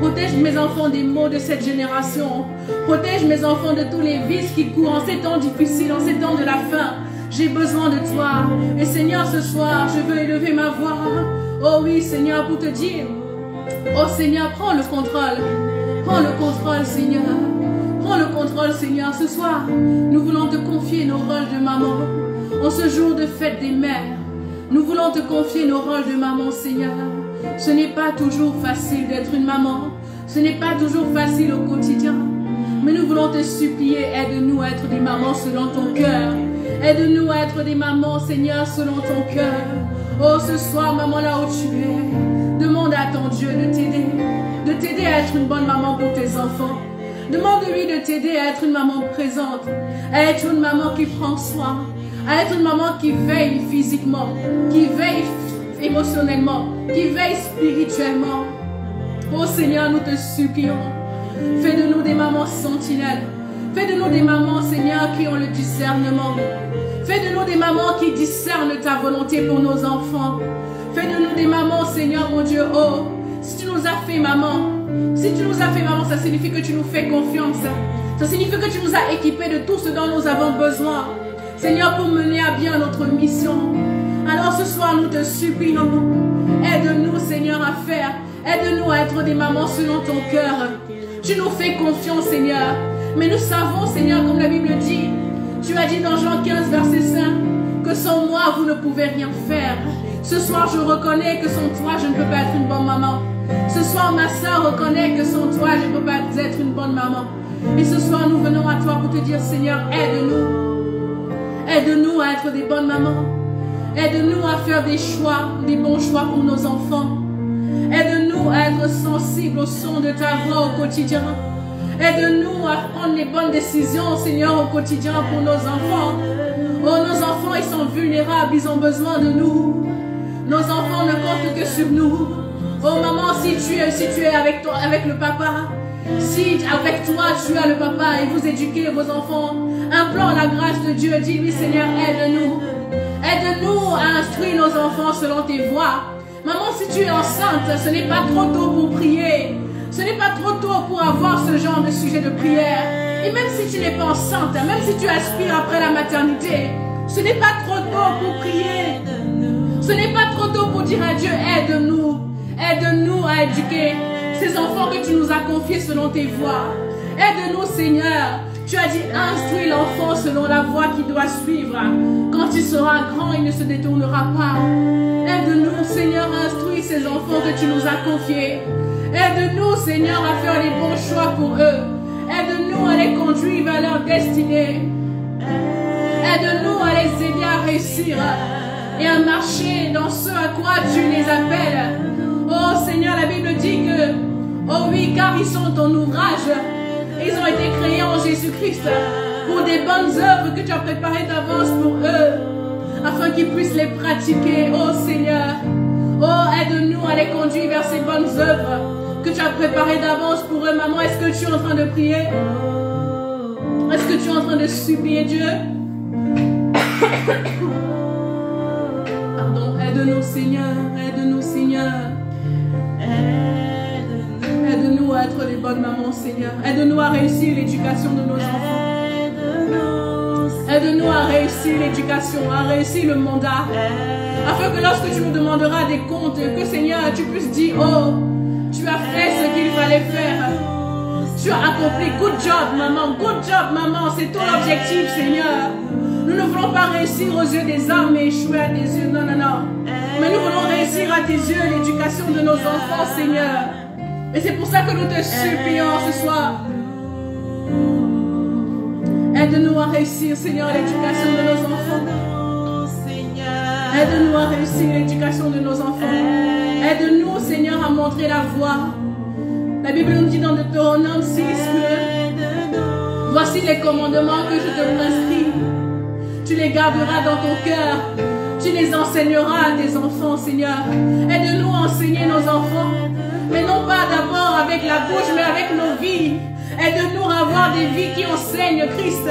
Protège mes enfants des maux de cette génération. Protège mes enfants de tous les vices qui courent en ces temps difficiles, en ces temps de la faim. J'ai besoin de toi. Et Seigneur, ce soir, je veux élever ma voix. Oh oui, Seigneur, pour te dire, oh Seigneur, prends le contrôle. Prends le contrôle, Seigneur. Prends le contrôle, Seigneur. Ce soir, nous voulons te confier nos rôles de maman. En ce jour de fête des mères, nous voulons te confier nos rôles de maman, Seigneur. Ce n'est pas toujours facile d'être une maman. Ce n'est pas toujours facile au quotidien. Mais nous voulons te supplier, aide-nous à être des mamans selon ton cœur. Aide-nous à être des mamans, Seigneur, selon ton cœur. Oh, ce soir, maman, là où tu es, demande à ton Dieu de t'aider à être une bonne maman pour tes enfants. Demande-lui de t'aider à être une maman présente, à être une maman qui prend soin, à être une maman qui veille physiquement, qui veille émotionnellement, qui veille spirituellement. Oh Seigneur, nous te supplions. Fais de nous des mamans sentinelles. Fais de nous des mamans, Seigneur, qui ont le discernement. Fais de nous des mamans qui discernent ta volonté pour nos enfants. Fais de nous des mamans, Seigneur, mon Dieu. Oh, si tu nous as fait maman, ça signifie que tu nous fais confiance. Ça signifie que tu nous as équipés de tout ce dont nous avons besoin. Seigneur, pour mener à bien notre mission. Alors ce soir, nous te supplions. Aide-nous, Seigneur, à faire. Aide-nous à être des mamans selon ton cœur. Tu nous fais confiance, Seigneur. Mais nous savons, Seigneur, comme la Bible dit, tu as dit dans Jean 15, verset 5, que sans moi, vous ne pouvez rien faire. Ce soir, je reconnais que sans toi, je ne peux pas être une bonne maman. Ce soir, ma soeur reconnaît que sans toi, je ne peux pas être une bonne maman. Et ce soir, nous venons à toi pour te dire, Seigneur, aide-nous. Aide-nous à être des bonnes mamans. Aide-nous à faire des choix, des bons choix pour nos enfants. Aide-nous à être sensibles au son de ta voix au quotidien. Aide-nous à prendre les bonnes décisions, Seigneur, au quotidien pour nos enfants. Oh, nos enfants, ils sont vulnérables, ils ont besoin de nous. Nos enfants ne comptent que sur nous. Oh, maman, si tu es avec toi, avec le papa, si avec toi, tu as le papa et vous éduquez vos enfants, implore la grâce de Dieu. Dis-lui, Seigneur, aide-nous. Aide-nous à instruire nos enfants selon tes voies. Maman, si tu es enceinte, ce n'est pas trop tôt pour prier. Ce n'est pas trop tôt pour avoir ce genre de sujet de prière. Et même si tu n'es pas enceinte, même si tu aspires après la maternité, ce n'est pas trop tôt pour prier. Ce n'est pas trop tôt pour dire à Dieu, aide-nous. Aide-nous à éduquer ces enfants que tu nous as confiés selon tes voies. Aide-nous, Seigneur. Tu as dit, instruis l'enfant selon la voie qu'il doit suivre. Quand il sera grand, il ne se détournera pas. Aide-nous, Seigneur, à instruire ces enfants que tu nous as confiés. Aide-nous, Seigneur, à faire les bons choix pour eux. Aide-nous Aide-nous à les conduire vers leur destinée. Aide-nous à les aider à réussir et à marcher dans ce à quoi tu les appelles. Oh Seigneur, la Bible dit que, oh oui, car ils sont ton ouvrage. Ils ont été créés en Jésus-Christ pour des bonnes œuvres que tu as préparées d'avance pour eux, afin qu'ils puissent les pratiquer. Oh Seigneur, oh aide-nous à les conduire vers ces bonnes œuvres que tu as préparées d'avance pour eux. Maman, est-ce que tu es en train de prier? Est-ce que tu es en train de supplier Dieu? Pardon, aide-nous Seigneur, aide-nous Seigneur. Aide-nous à être les bonnes mamans Seigneur. Aide-nous à réussir l'éducation de nos enfants. Aide-nous à réussir l'éducation, à réussir le mandat. Afin que lorsque tu nous demanderas des comptes, que Seigneur, tu puisses dire, oh, tu as fait ce qu'il fallait faire. Tu as accompli. Good job maman, c'est ton objectif Seigneur. Nous ne voulons pas réussir aux yeux des hommes et échouer à tes yeux, non, non, non. Mais nous voulons réussir à tes yeux l'éducation de nos enfants, Seigneur. Et c'est pour ça que nous te supplions ce soir. Aide-nous à réussir, Seigneur, l'éducation de nos enfants. Aide-nous à réussir l'éducation de nos enfants. Aide-nous, Seigneur, à montrer la voie. La Bible nous dit dans Deutéronome 6 que voici les commandements que je te prescris. Tu les garderas dans ton cœur. Tu les enseigneras à tes enfants, Seigneur. Aide-nous à enseigner nos enfants. Mais non pas d'abord avec la bouche, mais avec nos vies. Aide-nous à avoir des vies qui enseignent Christ.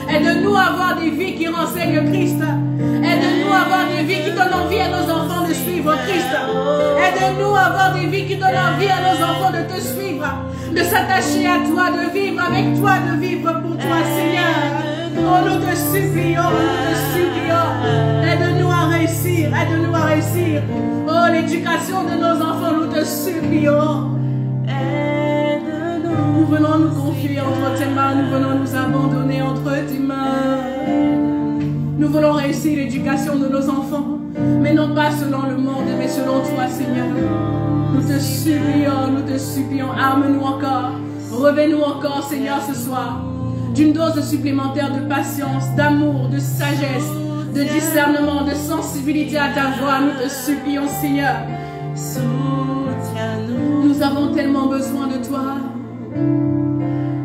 Aide-nous à avoir des vies qui renseignent Christ. Aide-nous à avoir des vies qui donnent envie à nos enfants de suivre Christ. Aide-nous à avoir des vies qui donnent envie à nos enfants de te suivre, de s'attacher à toi, de vivre avec toi, de vivre pour toi, Seigneur. Oh, nous te supplions, aide-nous à réussir, aide-nous à réussir. Oh, l'éducation de nos enfants, nous te supplions. Nous venons nous confier entre tes mains, nous venons nous abandonner entre tes mains. Nous voulons réussir l'éducation de nos enfants, mais non pas selon le monde, mais selon toi, Seigneur. Nous te supplions, arme-nous encore, reviens-nous encore, Seigneur, ce soir. D'une dose supplémentaire de patience, d'amour, de sagesse, de discernement, de sensibilité à ta voix. Nous te supplions, Seigneur. Nous avons tellement besoin de toi.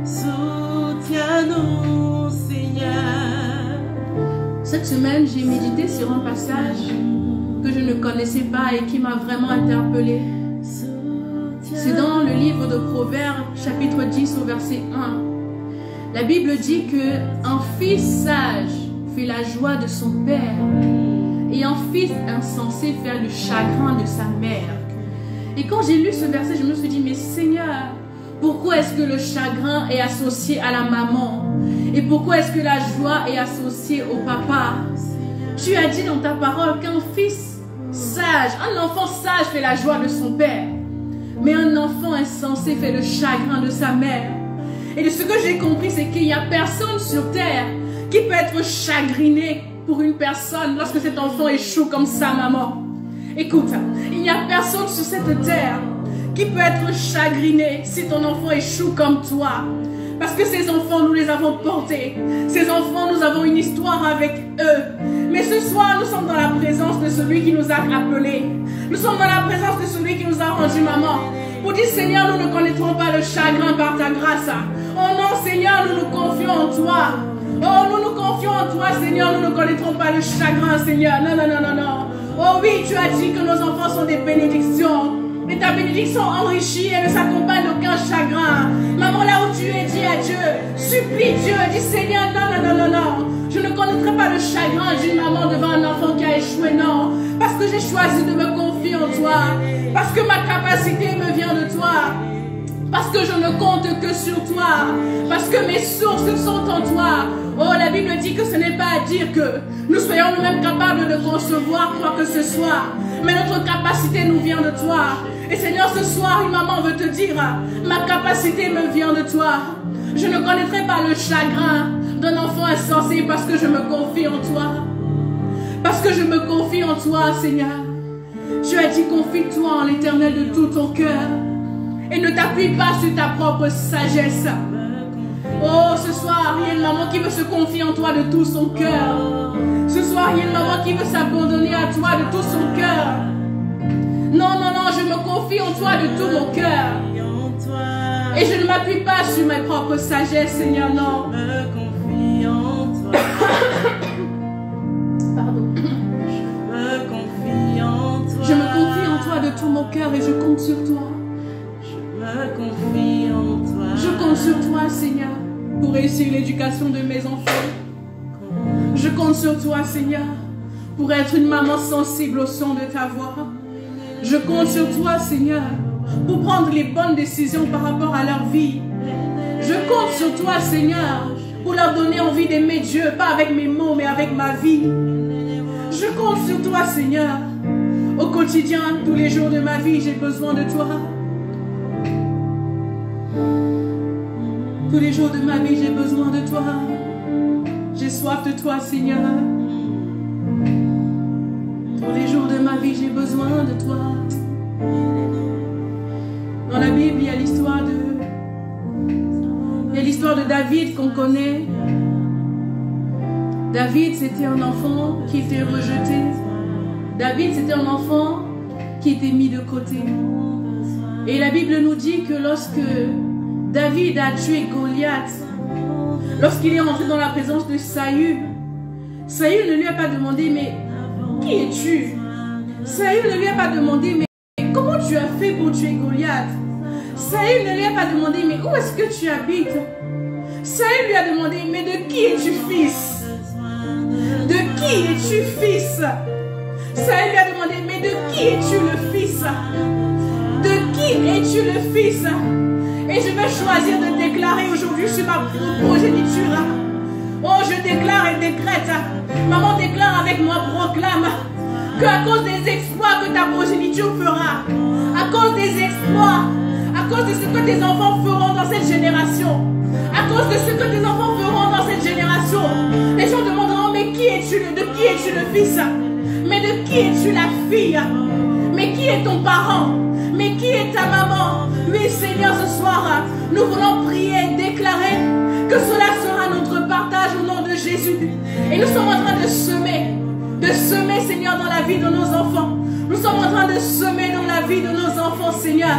Soutiens-nous, Seigneur. Cette semaine, j'ai médité sur un passage que je ne connaissais pas et qui m'a vraiment interpellée. C'est dans le livre de Proverbes, chapitre 10, au verset 1. La Bible dit que un fils sage fait la joie de son père et un fils insensé fait le chagrin de sa mère. Et quand j'ai lu ce verset, je me suis dit, mais Seigneur, pourquoi est-ce que le chagrin est associé à la maman? Et pourquoi est-ce que la joie est associée au papa? Tu as dit dans ta parole qu'un fils sage, un enfant sage fait la joie de son père, mais un enfant insensé fait le chagrin de sa mère. Et de ce que j'ai compris, c'est qu'il n'y a personne sur terre qui peut être chagriné pour une personne lorsque cet enfant échoue comme sa maman. Écoute, il n'y a personne sur cette terre qui peut être chagriné si ton enfant échoue comme toi. Parce que ces enfants, nous les avons portés. Ces enfants, nous avons une histoire avec eux. Mais ce soir, nous sommes dans la présence de celui qui nous a appelés. Nous sommes dans la présence de celui qui nous a rendu maman. Pour dire, Seigneur, nous ne connaîtrons pas le chagrin par ta grâce. Oh non, Seigneur, nous nous confions en toi. Oh, nous nous confions en toi, Seigneur, nous ne connaîtrons pas le chagrin, Seigneur. Non, non, non, non, non. Oh oui, tu as dit que nos enfants sont des bénédictions. Et ta bénédiction enrichie, elle ne s'accompagne d'aucun chagrin. Maman, là où tu es, dis à Dieu, supplie Dieu, dis Seigneur, non, non, non, non, non. Je ne connaîtrai pas le chagrin d'une maman devant un enfant qui a échoué, non. Parce que j'ai choisi de me confier en toi. Parce que ma capacité me vient de toi. Parce que je ne compte que sur toi. Parce que mes sources sont en toi. Oh, la Bible dit que ce n'est pas à dire que nous soyons nous-mêmes capables de concevoir quoi que ce soit. Mais notre capacité nous vient de toi. Et Seigneur, ce soir, une maman veut te dire, ma capacité me vient de toi. Je ne connaîtrai pas le chagrin d'un enfant insensé parce que je me confie en toi. Parce que je me confie en toi, Seigneur. Tu as dit, confie-toi en l'Éternel de tout ton cœur. Et ne t'appuie pas sur ta propre sagesse. Oh, ce soir, il y a une maman qui veut se confier en toi de tout son cœur. Ce soir, il y a une maman qui veut s'abandonner à toi de tout son cœur. Non, non, non, je me confie en toi de tout mon cœur. Et je ne m'appuie pas sur ma propre sagesse, Seigneur, non. Je me confie en toi. Pardon. Je me confie en toi. Je me confie en toi de tout mon cœur et je compte sur toi. Je me confie en toi. Je compte sur toi, Seigneur, pour réussir l'éducation de mes enfants. Je compte sur toi, Seigneur, pour être une maman sensible au son de ta voix. Je compte sur toi, Seigneur, pour prendre les bonnes décisions par rapport à leur vie. Je compte sur toi, Seigneur, pour leur donner envie d'aimer Dieu, pas avec mes mots, mais avec ma vie. Je compte sur toi, Seigneur. Au quotidien, tous les jours de ma vie, j'ai besoin de toi. Tous les jours de ma vie, j'ai besoin de toi. J'ai soif de toi, Seigneur. Tous les jours de ma vie, j'ai besoin de toi. Dans la Bible, il y a l'histoire de David qu'on connaît. David, c'était un enfant qui était rejeté. David, c'était un enfant qui était mis de côté. Et la Bible nous dit que lorsque David a tué Goliath, lorsqu'il est rentré dans la présence de Saül, Saül ne lui a pas demandé, mais qui es-tu? Saül ne lui a pas demandé, mais comment tu as fait pour tuer Goliath? Saül ne lui a pas demandé, mais où est-ce que tu habites? Saül lui a demandé, mais de qui es-tu fils? De qui es-tu fils? Saül lui a demandé, mais de qui es-tu le fils? De qui es-tu le fils? Et je vais choisir de déclarer aujourd'hui sur ma progéniture. Oh, je déclare et décrète. Maman déclare avec moi, proclame qu'à cause des exploits que ta progéniture fera, à cause des exploits, à cause de ce que tes enfants feront dans cette génération, à cause de ce que tes enfants feront dans cette génération, les gens demanderont, mais qui es-tu, de qui es-tu le fils? Mais de qui es-tu la fille? Mais qui est ton parent? Mais qui est ta maman? Oui, Seigneur, ce soir, nous voulons prier et déclarer que cela sera notre partage au nom de Jésus. Et nous sommes en train de semer, Seigneur, dans la vie de nos enfants. Nous sommes en train de semer dans la vie de nos enfants, Seigneur.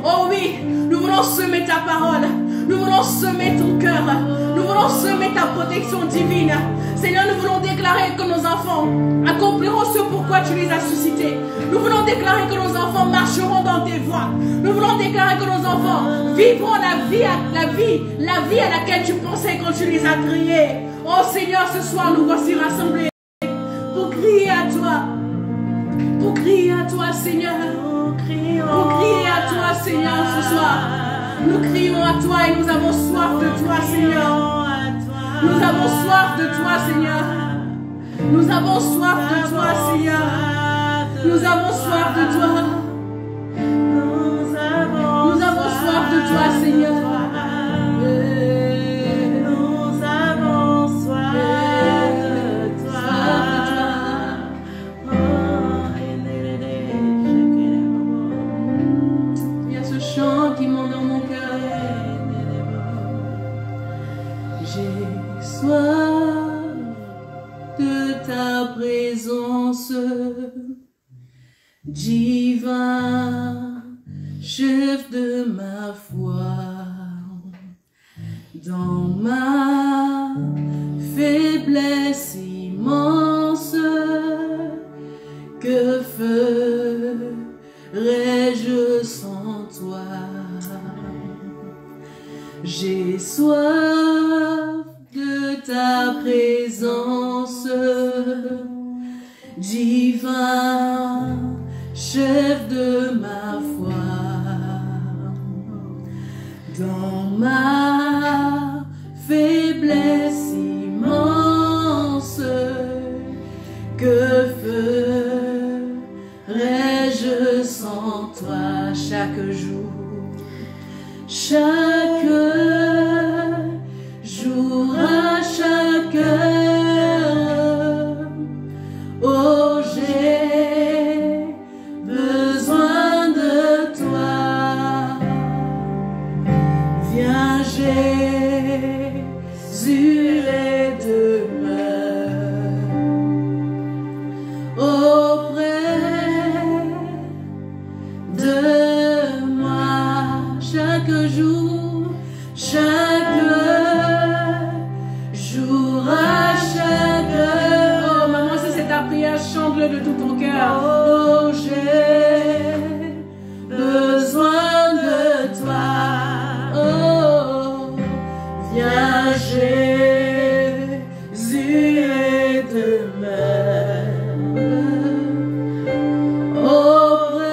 Oh oui, nous voulons semer ta parole. Nous voulons semer ton cœur. Nous voulons semer ta protection divine. Seigneur, nous voulons déclarer que nos enfants accompliront ce pourquoi tu les as suscités. Nous voulons déclarer que nos enfants marcheront dans tes voies. Nous voulons déclarer que nos enfants vivront la vie à laquelle tu pensais quand tu les as créés. Oh Seigneur, ce soir, nous voici rassemblés pour crier à toi. Pour crier à toi, Seigneur. Pour crier à toi, Seigneur, ce soir. Nous crions à toi et nous avons soif de toi, Seigneur. Nous avons soif de toi, Seigneur. Nous avons soif de toi, Seigneur. Nous avons soif de toi. Nous avons soif de toi, Seigneur. Nous avons soif de toi. Il y a ce chant qui monte dans mon cœur. J'ai soif de ta présence, divin chef de ma foi. Dans ma faiblesse immense, que ferais-je sans toi? J'ai soif de ta présence, divin chef de ma foi. Dans ma faiblesse immense, que ferais-je sans toi? Chaque jour, à chaque heure, oh, j'ai besoin de toi. Viens, j'ai chaque jour, à chaque heure. Oh maman, si c'est ta prière, chante-le de tout ton cœur. Oh, j'ai besoin de toi. Oh, viens Jésus et demeure auprès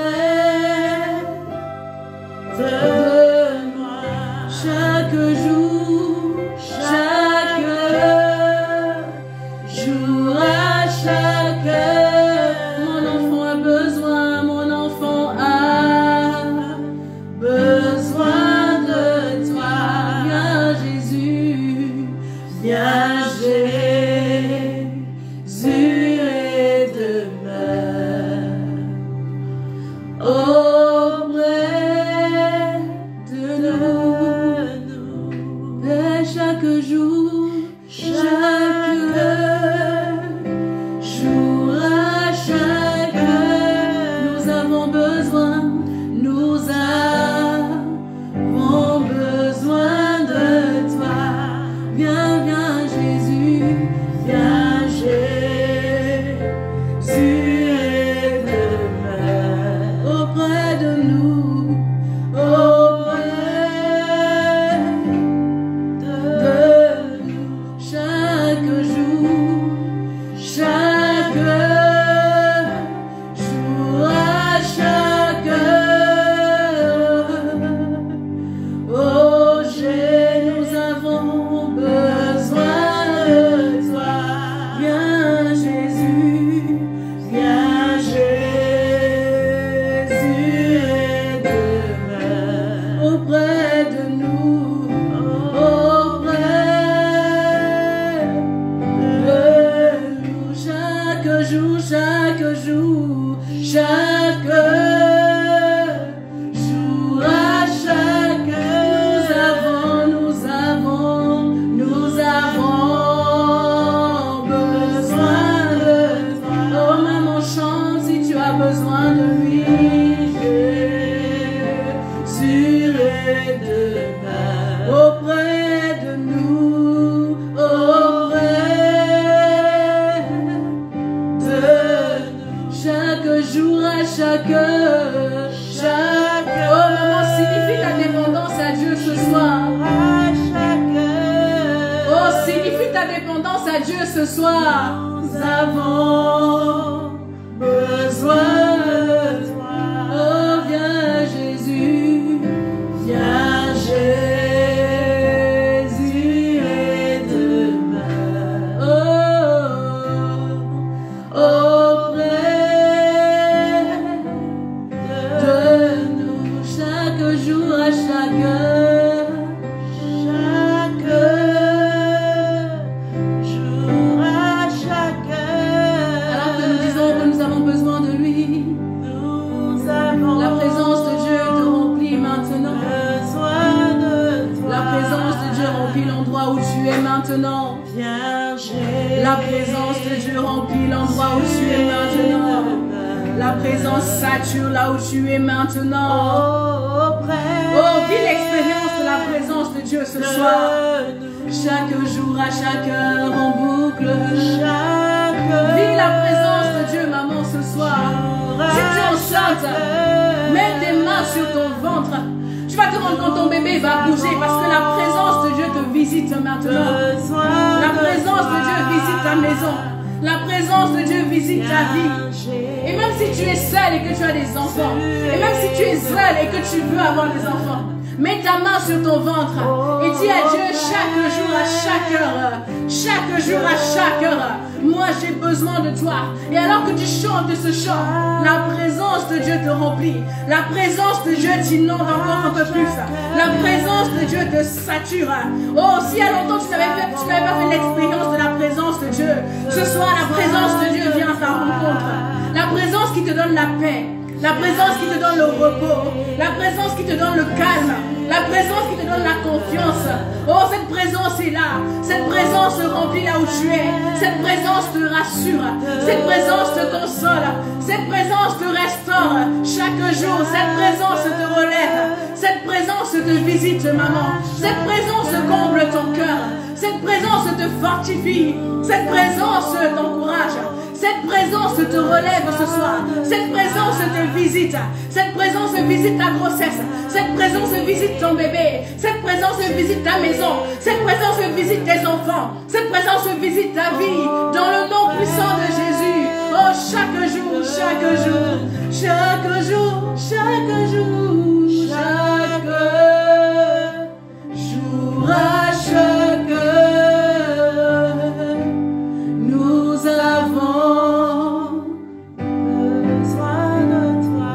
de moi. Chaque jour, chaque heure, jour à chaque heure. Mon enfant a besoin, mon enfant a besoin de toi. Viens Jésus, viens Jésus et demeure auprès de nous. Père, chaque jour, chaque heure, jour à chaque heure, nous avons besoin de toi. Viens, viens Jésus, viens Jésus et demeure auprès de nous, auprès de nous. Chaque jour, chaque heure, jour à chaque heure. Oh, nous avons besoin de toi. Viens Jésus, viens Jésus et demeure auprès de nous, auprès de nous. Chaque jour, chaque jour, chaque heure, jour à chaque heure, nous avons besoin de toi. Oh maman, chante si tu as besoin de lui. Jésus et demeure auprès de nous, auprès de nous. Chaque jour, à chaque heure, chaque heure. Oh maman, signifie ta dépendance à Dieu ce soir. À chaque heure. Oh, signifie ta dépendance à Dieu ce soir. Nous avons besoin de toi. Oh, viens Jésus, viens Jésus et demeure auprès de nous. Chaque jour, à chaque heure, jour à chaque heure. Alors que nous disons que nous avons besoin de lui, Nous avons la présence de Dieu te remplit maintenant. besoin de toi. La présence de Dieu remplit l'endroit où tu es maintenant. Viens Jésus. La présence de Dieu remplit l'endroit où tu es maintenant. La présence sature là où tu es maintenant. Auprès Oh, vis l'expérience de la présence de Dieu ce soir. de nous. Chaque jour, à chaque heure, en boucle. Chaque Vis la présence de Dieu, maman, ce soir. Si tu es enceinte, mets tes mains sur ton ventre. Tu vas te rendre compte ton bébé va bouger parce que la présence de Dieu te visite maintenant. La présence de Dieu visite ta maison. La présence de Dieu visite ta vie. Et même si tu es seule et que tu as des enfants, et même si tu es seule et que tu veux avoir des enfants, mets ta main sur ton ventre et dis à Dieu chaque jour, à chaque heure, chaque jour, à chaque heure, moi j'ai besoin de toi. Et alors que tu chantes ce chant, la présence de Dieu te remplit. La présence de Dieu t'inonde encore un peu plus. La présence de Dieu te sature. Oh, si il y a longtemps tu n'avais pas fait l'expérience de la présence de Dieu, ce soir la présence de Dieu vient à ta rencontre. La présence qui te donne la paix. La présence qui te donne le repos. La présence qui te donne le calme. La présence qui te donne la confiance. Oh, cette présence est là. Cette présence te remplit là où tu es. Cette présence te rassure. Cette présence te console. Cette présence te restaure chaque jour. Cette présence te relève. Cette présence te te visite, maman. Cette présence comble ton cœur. Cette présence te fortifie. Cette présence t'encourage. Cette présence te relève ce soir. Cette présence te visite. Cette présence visite ta grossesse. Cette présence visite ton bébé. Cette présence visite ta maison. Cette présence visite tes enfants. Cette présence visite ta vie. Dans le nom puissant de Jésus. Oh, chaque jour, chaque jour, chaque jour, chaque jour, chaque jour, à chaque heure, nous avons besoin de toi.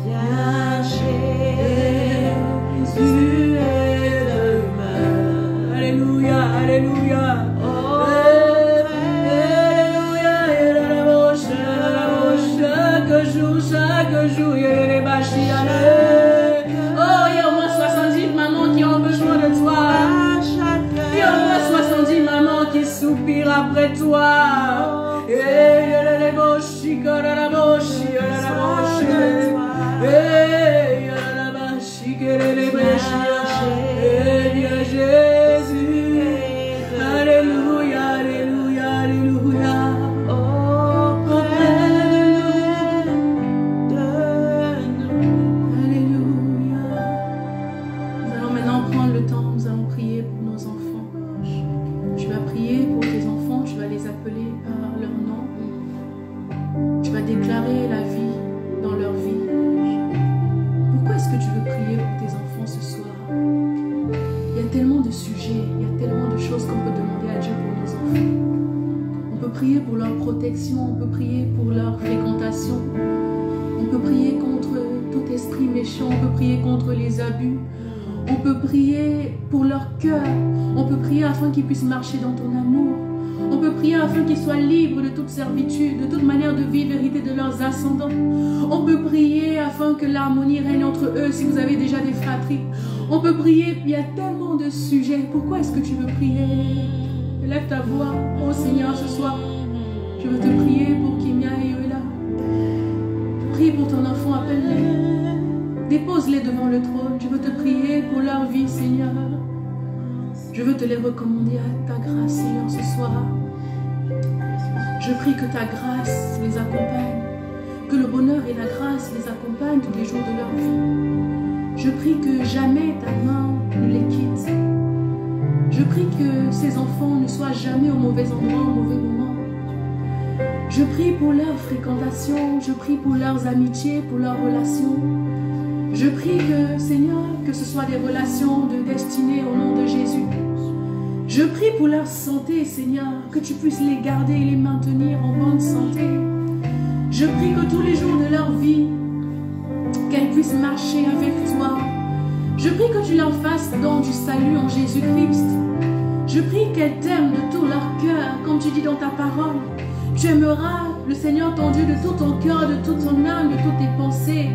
Viens, Jésus est demain. Alléluia, alléluia. Chaque jour, il y a les bâchis. Oh, il y a au moins 70 mamans qui ont besoin de toi. Il y a au moins 70 mamans qui soupirent après toi. Il y a les bâchis, il y a les bâchis, il y a les bâchis, il y a les bâchis. Jésus. Alléluia, alléluia, alléluia. Déclarer la vie dans leur vie. Pourquoi est-ce que tu veux prier pour tes enfants ce soir? Il y a tellement de sujets, il y a tellement de choses qu'on peut demander à Dieu pour nos enfants. On peut prier pour leur protection, on peut prier pour leur fréquentation, on peut prier contre tout esprit méchant, on peut prier contre les abus, on peut prier pour leur cœur, on peut prier afin qu'ils puissent marcher dans ton amour. On peut prier afin qu'ils soient libres de toute servitude, de toute manière de vie, vérité de leurs ascendants. On peut prier afin que l'harmonie règne entre eux si vous avez déjà des fratries. On peut prier, il y a tellement de sujets. Pourquoi est-ce que tu veux prier? Lève ta voix, oh Seigneur, ce soir. Je veux te prier pour Kimia et Yoela. Prie pour ton enfant, appelle-les. Dépose-les devant le trône. Je veux te prier pour leur vie, Seigneur. Je veux te les recommander à ta grâce, Seigneur, ce soir. Je prie que ta grâce les accompagne, que le bonheur et la grâce les accompagnent tous les jours de leur vie. Je prie que jamais ta main ne les quitte. Je prie que ces enfants ne soient jamais au mauvais endroit, au mauvais moment. Je prie pour leur fréquentation, je prie pour leurs amitiés, pour leurs relations. Je prie que, Seigneur, que ce soit des relations de destinée au nom de Jésus. Je prie pour leur santé, Seigneur, que tu puisses les garder et les maintenir en bonne santé. Je prie que tous les jours de leur vie, qu'elles puissent marcher avec toi. Je prie que tu leur fasses don du salut en Jésus-Christ. Je prie qu'elles t'aiment de tout leur cœur, comme tu dis dans ta parole. Tu aimeras le Seigneur ton Dieu de tout ton cœur, de toute ton âme, de toutes tes pensées.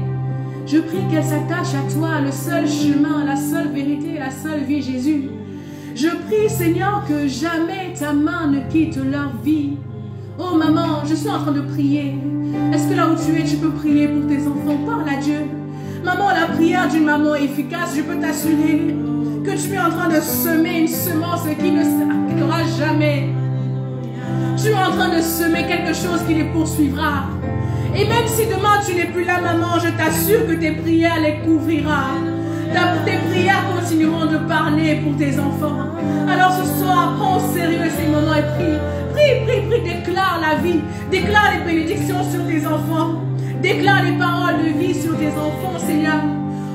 Je prie qu'elles s'attachent à toi, le seul chemin, la seule vérité, la seule vie, Jésus. Je prie, Seigneur, que jamais ta main ne quitte leur vie. Oh maman, je suis en train de prier. Est-ce que là où tu es, tu peux prier pour tes enfants? Parle à Dieu. Maman, la prière d'une maman efficace, je peux t'assurer que tu es en train de semer une semence qui ne s'arrêtera jamais. Tu es en train de semer quelque chose qui les poursuivra. Et même si demain tu n'es plus là, maman, je t'assure que tes prières les couvrira. Tes prières continueront de parler pour tes enfants. Alors ce soir, prends au sérieux ces moments et prie. Prie, prie, prie, déclare la vie. Déclare les bénédictions sur tes enfants. Déclare les paroles de vie sur tes enfants, Seigneur.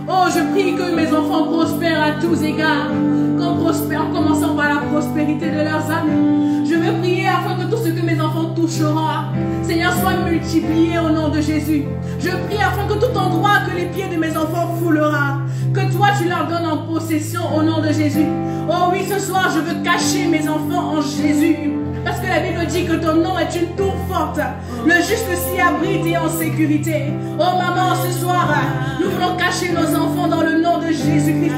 Oh, je prie que mes enfants prospèrent à tous égards. Qu'on prospère en commençant par la prospérité de leurs âmes. Je veux prier afin que tout ce que mes enfants toucheront, Seigneur, soit multiplié au nom de Jésus. Je prie afin que tout endroit que les pieds de mes enfants foulera, que toi tu leur donnes en possession au nom de Jésus. Oh oui, ce soir je veux cacher mes enfants en Jésus. Parce que la Bible dit que ton nom est une tour forte. Le juste s'y abrite et en sécurité. Oh maman, ce soir, nous voulons cacher nos enfants dans le nom de Jésus-Christ.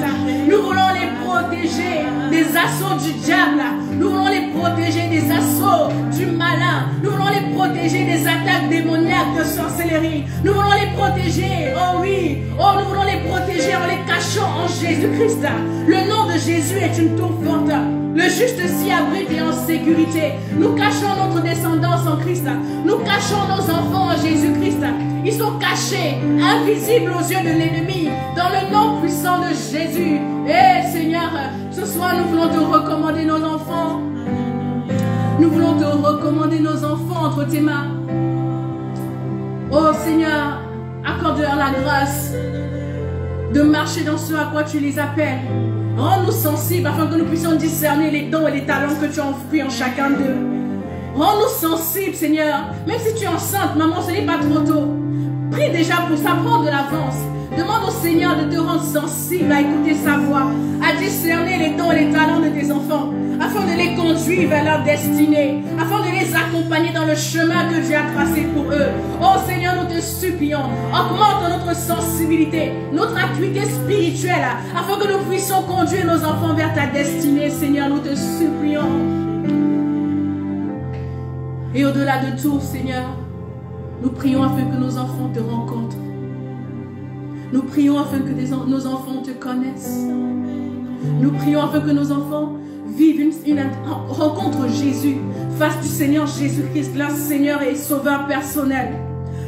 Nous voulons les protéger des assauts du diable. Nous voulons les protéger des assauts du malin. Nous voulons les protéger des attaques démoniaques de sorcellerie. Nous voulons les protéger, oh oui, oh nous voulons les protéger en les cachant en Jésus-Christ. Le nom de Jésus est une tour forte. Le juste s'y abrite et en sécurité. Nous cachons notre descendance en Christ. Nous cachons nos enfants en Jésus-Christ. Ils sont cachés, invisibles aux yeux de l'ennemi, dans le nom puissant de Jésus. Et Seigneur, ce soir nous voulons te recommander nos enfants. Nous voulons te recommander nos enfants entre tes mains. Oh Seigneur, accorde-leur la grâce de marcher dans ce à quoi tu les appelles. Rends-nous sensibles afin que nous puissions discerner les dons et les talents que tu as enfouis en chacun d'eux. Rends-nous sensibles, Seigneur. Même si tu es enceinte, maman, ce n'est pas trop tôt. Prie déjà pour ça, prends de l'avance. Demande au Seigneur de te rendre sensible à écouter sa voix, à discerner les dons et les talents de tes enfants, afin de les conduire vers leur destinée, afin de les accompagner dans le chemin que Dieu a tracé pour eux. Oh Seigneur, nous te supplions, augmente notre sensibilité, notre acuité spirituelle, afin que nous puissions conduire nos enfants vers ta destinée. Seigneur, nous te supplions. Et au-delà de tout, Seigneur, nous prions afin que nos enfants te rencontrent. Nous prions afin que nos enfants te connaissent. Nous prions afin que nos enfants vivent rencontre Jésus, face du Seigneur Jésus-Christ, leur Seigneur et Sauveur personnel.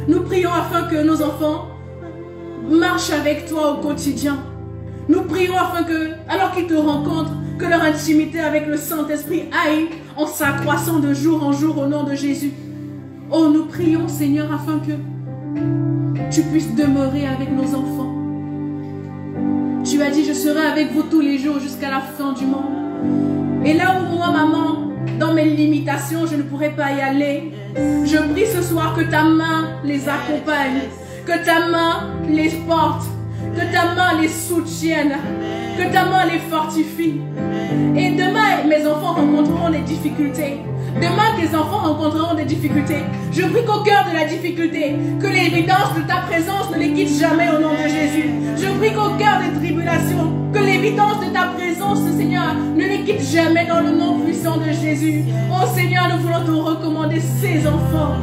Nous prions afin que nos enfants marchent avec toi au quotidien. Nous prions afin que, alors qu'ils te rencontrent, que leur intimité avec le Saint-Esprit aille en s'accroissant de jour en jour au nom de Jésus. Oh, nous prions, Seigneur, afin que tu puisses demeurer avec nos enfants. Tu as dit, je serai avec vous tous les jours jusqu'à la fin du monde. Et là où moi, maman, dans mes limitations, je ne pourrais pas y aller, je prie ce soir que ta main les accompagne, que ta main les porte, que ta main les soutienne, que ta main les fortifie. Et demain, mes enfants rencontreront des difficultés. Demain, tes enfants rencontreront des difficultés. Je prie qu'au cœur de la difficulté, que l'évidence de ta présence ne les quitte jamais au nom de Jésus. Je prie qu'au cœur des tribulations, que l'évidence de ta présence, Seigneur, ne les quitte jamais dans le nom puissant de Jésus. Oh Seigneur, nous voulons te recommander ces enfants.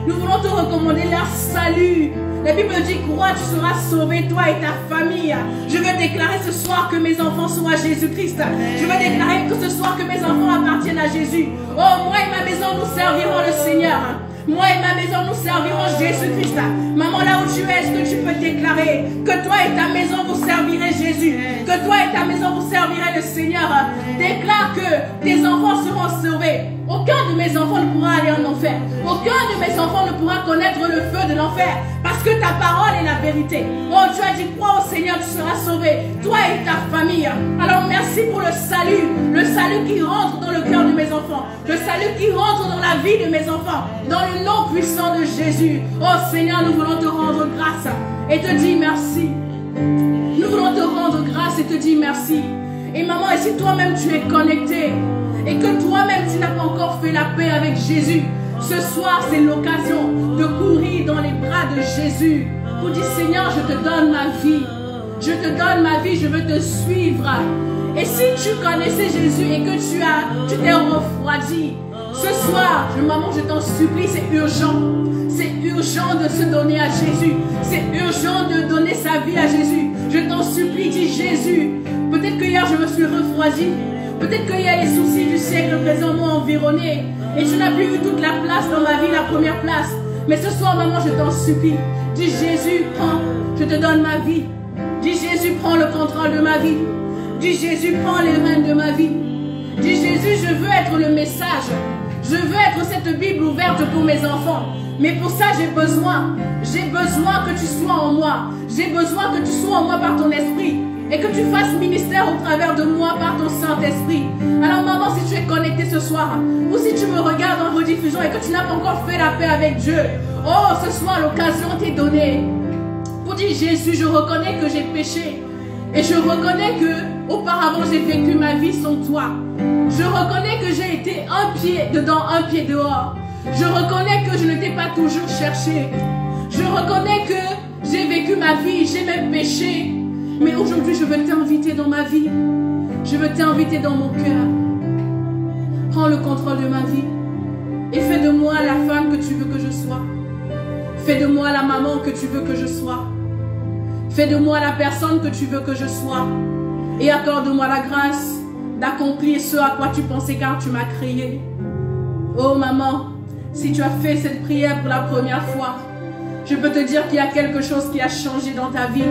Nous voulons te recommander leur salut. La Bible dit, crois, tu seras sauvé, toi et ta famille. Je veux déclarer ce soir que mes enfants sont à Jésus-Christ. Je veux déclarer que ce soir que mes enfants appartiennent à Jésus. Oh, moi et ma maison, nous servirons le Seigneur. Moi et ma maison, nous servirons Jésus-Christ. Maman, là où tu es, est-ce que tu peux déclarer que toi et ta maison, vous servirez Jésus? Que toi et ta maison, vous servirez le Seigneur? Déclare que tes enfants seront sauvés. Aucun de mes enfants ne pourra aller en enfer. Aucun de mes enfants ne pourra connaître le feu de l'enfer. Parce que ta parole est la vérité. Oh, tu as dit, crois au Seigneur, tu seras sauvé. Toi et ta famille. Alors merci pour le salut. Le salut qui rentre dans le cœur de mes enfants. Le salut qui rentre dans la vie de mes enfants. Dans le nom puissant de Jésus. Oh Seigneur, nous voulons te rendre grâce et te dire merci. Nous voulons te rendre grâce et te dire merci. Et maman, et si toi-même tu es connecté et que toi-même tu n'as pas encore fait la paix avec Jésus, ce soir c'est l'occasion de courir dans les bras de Jésus pour dire, Seigneur, je te donne ma vie. Je te donne ma vie, je veux te suivre. Et si tu connaissais Jésus et que tu t'es refroidi, ce soir, maman, je t'en supplie, c'est urgent. C'est urgent de se donner à Jésus. C'est urgent de donner sa vie à Jésus. Je t'en supplie, dis Jésus. Peut-être que hier je me suis refroidi. Peut-être qu'il y a les soucis du siècle présent m'ont environné. Et tu n'as plus eu toute la place dans ma vie, la première place. Mais ce soir, maman, je t'en supplie. Dis Jésus, prends, je te donne ma vie. Dis Jésus, prends le contrôle de ma vie. Dis Jésus, prends les rênes de ma vie. Dis Jésus, je veux être le message. Je veux être cette Bible ouverte pour mes enfants. Mais pour ça, j'ai besoin que tu sois en moi. J'ai besoin que tu sois en moi par ton esprit. Et que tu fasses ministère au travers de moi par ton Saint-Esprit. Alors maman, si tu es connectée ce soir, ou si tu me regardes en rediffusion et que tu n'as pas encore fait la paix avec Dieu, oh, ce soir, l'occasion t'est donnée. Pour dire, Jésus, je reconnais que j'ai péché. Et je reconnais que auparavant j'ai vécu ma vie sans toi. Je reconnais que j'ai été un pied dedans, un pied dehors. Je reconnais que je ne t'ai pas toujours cherché. Je reconnais que j'ai vécu ma vie, j'ai même péché. Mais aujourd'hui, je veux t'inviter dans ma vie. Je veux t'inviter dans mon cœur. Prends le contrôle de ma vie. Et fais de moi la femme que tu veux que je sois. Fais de moi la maman que tu veux que je sois. Fais de moi la personne que tu veux que je sois. Et accorde-moi la grâce d'accomplir ce à quoi tu pensais car tu m'as créé. Oh maman, si tu as fait cette prière pour la première fois, je peux te dire qu'il y a quelque chose qui a changé dans ta vie.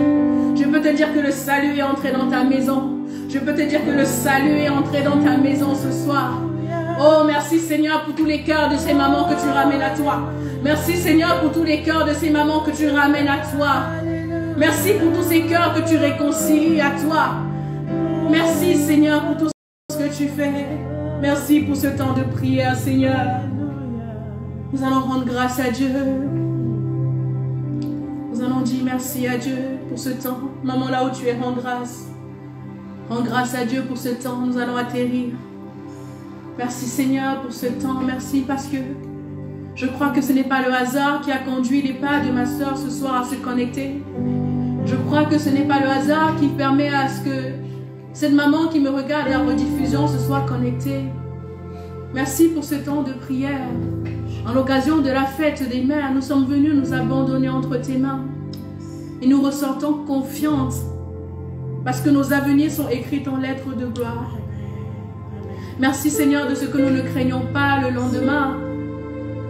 Je peux te dire que le salut est entré dans ta maison. Je peux te dire que le salut est entré dans ta maison ce soir. Oh, merci Seigneur pour tous les cœurs de ces mamans que tu ramènes à toi. Merci Seigneur pour tous les cœurs de ces mamans que tu ramènes à toi. Merci pour tous ces cœurs que tu réconcilies à toi. Merci Seigneur pour tout ce que tu fais. Merci pour ce temps de prière Seigneur. Nous allons rendre grâce à Dieu. Nous allons dire merci à Dieu pour ce temps. Maman, là où tu es, rends grâce. Rends grâce à Dieu pour ce temps. Nous allons atterrir. Merci Seigneur pour ce temps. Merci parce que je crois que ce n'est pas le hasard qui a conduit les pas de ma soeur ce soir à se connecter. Je crois que ce n'est pas le hasard qui permet à ce que cette maman qui me regarde à la rediffusion se soit connectée. Merci pour ce temps de prière. En l'occasion de la fête des mères, nous sommes venus nous abandonner entre tes mains. Et nous ressortons confiantes parce que nos avenirs sont écrits en lettres de gloire. Merci Seigneur de ce que nous ne craignons pas le lendemain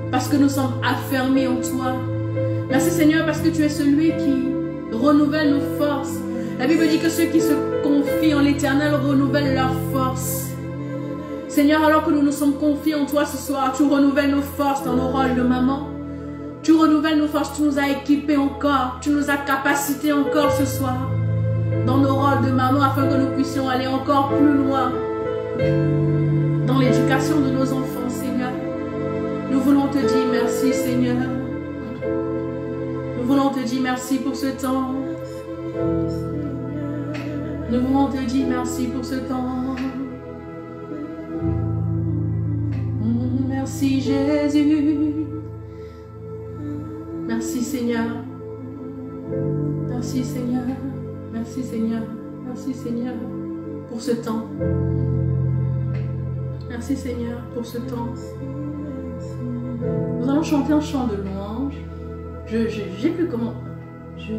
parce que nous sommes affermés en toi. Merci Seigneur parce que tu es celui qui renouvelle nos forces. La Bible dit que ceux qui se confient en l'Éternel renouvellent leurs forces. Seigneur, alors que nous nous sommes confiés en toi ce soir, tu renouvelles nos forces dans nos rôles de maman. Tu renouvelles nos forces, tu nous as équipés encore, tu nous as capacités encore ce soir dans nos rôles de maman afin que nous puissions aller encore plus loin dans l'éducation de nos enfants, Seigneur. Nous voulons te dire merci, Seigneur. Nous voulons te dire merci pour ce temps. Nous voulons te dire merci pour ce temps. Merci Jésus. Merci Seigneur. Merci Seigneur. Merci Seigneur. Merci Seigneur pour ce temps. Merci Seigneur pour ce temps. Nous allons chanter un chant de louange. J'ai plus comment. Je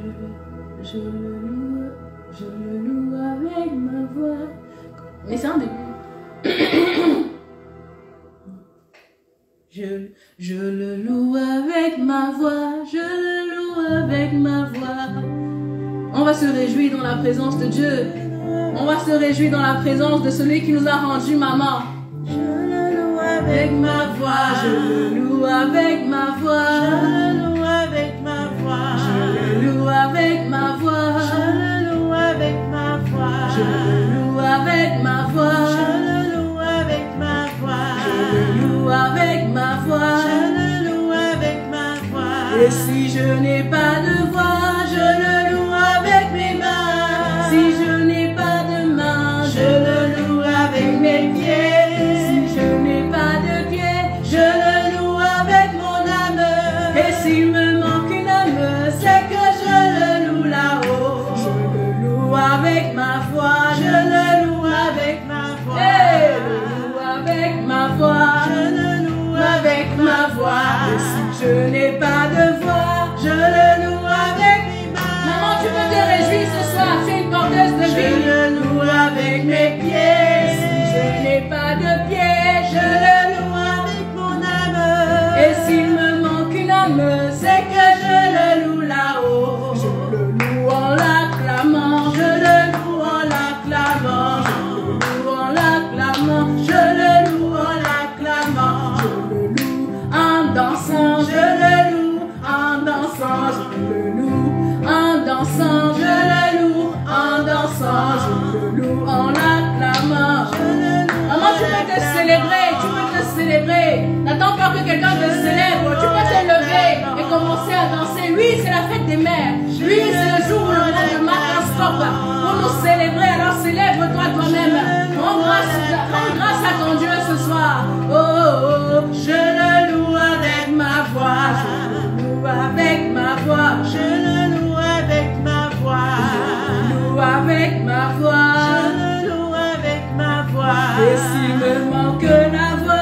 le loue avec ma voix. Mais c'est un début. Je le loue avec ma voix, je le loue avec ma voix. On va se réjouir dans la présence de Dieu. On va se réjouir dans la présence de celui qui nous a rendu maman. Je le loue avec ma voix, je le loue avec ma voix. Je le loue avec ma voix, je le loue avec ma voix. Je le loue avec ma voix, je le loue avec ma voix. Avec ma voix, je le loue avec ma voix. Et si je n'ai pas de voix, je le loue avec mes mains. Si je n'ai pas de mains, je le loue avec mes pieds. Si je n'ai pas de pieds, je le loue avec mon âme. Et s'il me manque une âme, c'est que je le loue là-haut. Je le loue avec ma voix, je le loue avec ma voix. Et je le loue avec ma voix. Avec ma voix, et si je n'ai pas de voix, je le loue avec mes mains. Maman, tu peux te réjouir ce soir, tu es une porteuse de vie. Je le loue avec mes pieds. Si je n'ai pas de pieds, je le loue avec mon âme. Et s'il me manque une âme, c'est que je le loue là-haut. Je le loue en l'acclamant, je le loue en l'acclamant, je le loue en l'acclamant, je le loue en l'acclamant. Dansant, je le loue, en dansant, je le loue, en dansant, je le loue, en dansant, je le loue, en l'acclamant. Maman, tu peux te célébrer, tu peux te célébrer. N'attends pas que quelqu'un te célèbre, tu peux te lever et commencer à danser. Oui, c'est la fête des mères. Oui, c'est le jour où le monde marque un stop pour nous célébrer. Alors célèbre-toi toi-même. Rends grâce à ton Dieu ce soir. Oh, oh, oh, je le loue avec ma voix, je le loue avec ma voix, je le loue avec ma voix, je le loue avec ma voix, je le loue avec ma voix. Et s'il me manque la voix,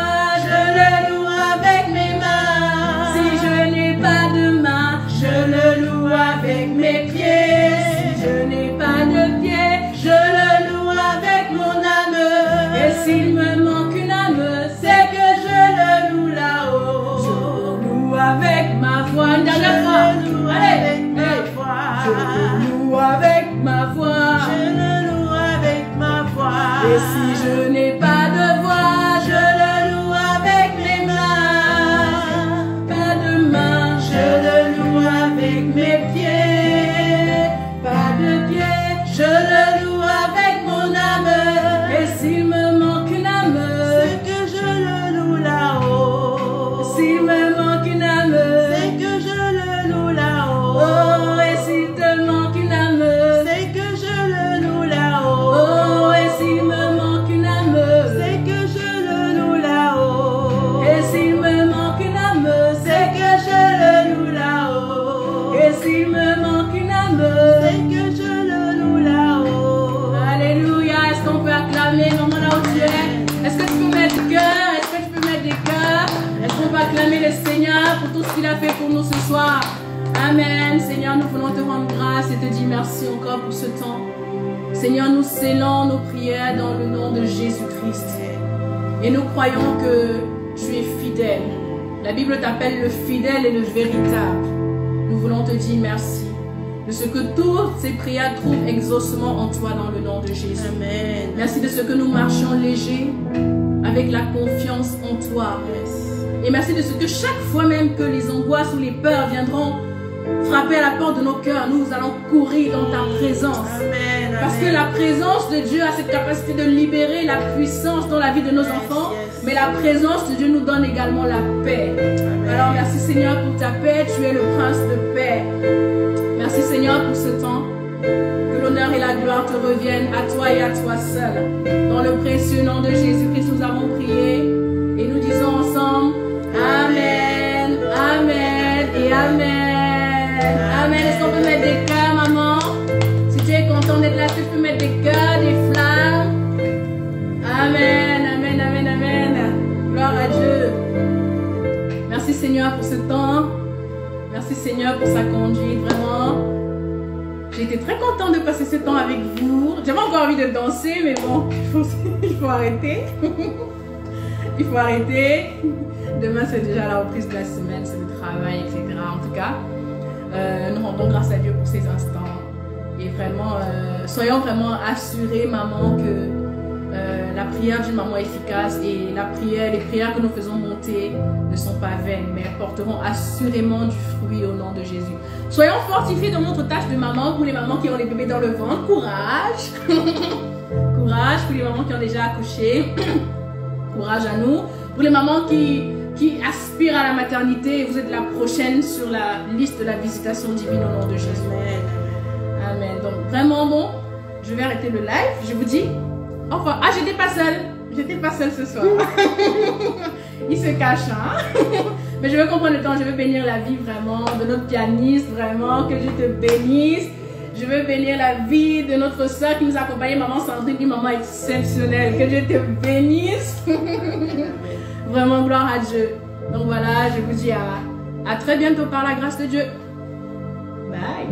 mes pieds. Si je n'ai pas de pieds, je le loue avec mon âme. Et s'il me manque une âme, c'est que je le loue là-haut. Je le loue avec ma voix. Une dernière fois. Allez, je le loue avec ma voix. Je le loue avec ma voix. Et si je n'ai pas de voix, je le loue avec mes mains. Pas de main, Je le loue avec mes pieds. pas de pieds. Je le loue avec mon âme. Et s'il me manque une âme, C'est que je le loue là-haut. s'il me manque une âme, C'est que je le loue là-haut. oh, et s'il te manque une âme, C'est que je le loue là-haut. oh, et s'il me manque une âme, C'est que je le loue là-haut. et s'il me manque une âme, C'est que je le loue là-haut. et s'il me manque une âme, C'est que je le loue là-haut. alléluia. Est-ce qu'on peut acclamer maman là où tu es? Est-ce que tu peux mettre des cœurs? Est-ce que tu peux mettre des cœurs? Est-ce qu'on peut acclamer le Seigneur pour tout ce qu'il a fait pour nous ce soir? Amen. Seigneur, nous voulons te rendre grâce et te dire merci encore pour ce temps. Seigneur, nous scellons nos prières dans le nom de Jésus-Christ. Et nous croyons que tu es fidèle. La Bible t'appelle le fidèle et le véritable. Nous voulons te dire merci de ce que toutes ces prières trouvent exaucement en toi dans le nom de Jésus. Amen. Merci de ce que nous marchons léger avec la confiance en toi. Et merci de ce que chaque fois même que les angoisses ou les peurs viendront frapper à la porte de nos cœurs, nous allons courir dans ta présence. Amen. Parce que la présence de Dieu a cette capacité de libérer la puissance dans la vie de nos enfants, mais la présence de Dieu nous donne également la paix. Alors merci Seigneur pour ta paix, tu es le prince de paix. Merci Seigneur pour ce temps. Que l'honneur et la gloire te reviennent à toi et à toi seul. Dans le précieux nom de Jésus-Christ, nous avons prié et nous disons ensemble Amen, Amen et Amen. Amen. Est-ce qu'on peut mettre des cœurs, maman? Si tu es content d'être là, tu peux mettre des cœurs, des flammes. Amen, Amen, Amen, Amen. Gloire à Dieu. Merci Seigneur pour ce temps. Merci Seigneur pour sa conduite, vraiment. J'ai été très contente de passer ce temps avec vous. J'avais encore envie de danser, mais bon, il faut arrêter. Il faut arrêter. Demain, c'est déjà la reprise de la semaine, c'est le travail, etc. En tout cas, nous rendons grâce à Dieu pour ces instants. Et vraiment, soyons vraiment assurés, maman, que la prière d'une maman efficace et les prières que nous faisons monter ne sont pas vaines, mais porteront assurément du fruit au nom de Jésus. Soyons fortifiés dans notre tâche de maman. Pour les mamans qui ont les bébés dans le ventre, courage. Courage pour les mamans qui ont déjà accouché. Courage à nous. Pour les mamans qui aspirent à la maternité, vous êtes la prochaine sur la liste de la visitation divine au nom de Jésus. Amen. Amen. Donc vraiment bon, je vais arrêter le live. Je vous dis au revoir. Ah, j'étais pas seule. J'étais pas seule ce soir. Il se cache, hein. Mais je veux comprendre le temps. Je veux bénir la vie vraiment de notre pianiste, vraiment que Dieu te bénisse. Je veux bénir la vie de notre soeur qui nous accompagne, maman Sandrine, une maman exceptionnelle. Que Dieu te bénisse. Vraiment, gloire à Dieu. Donc voilà, je vous dis à très bientôt par la grâce de Dieu. Bye.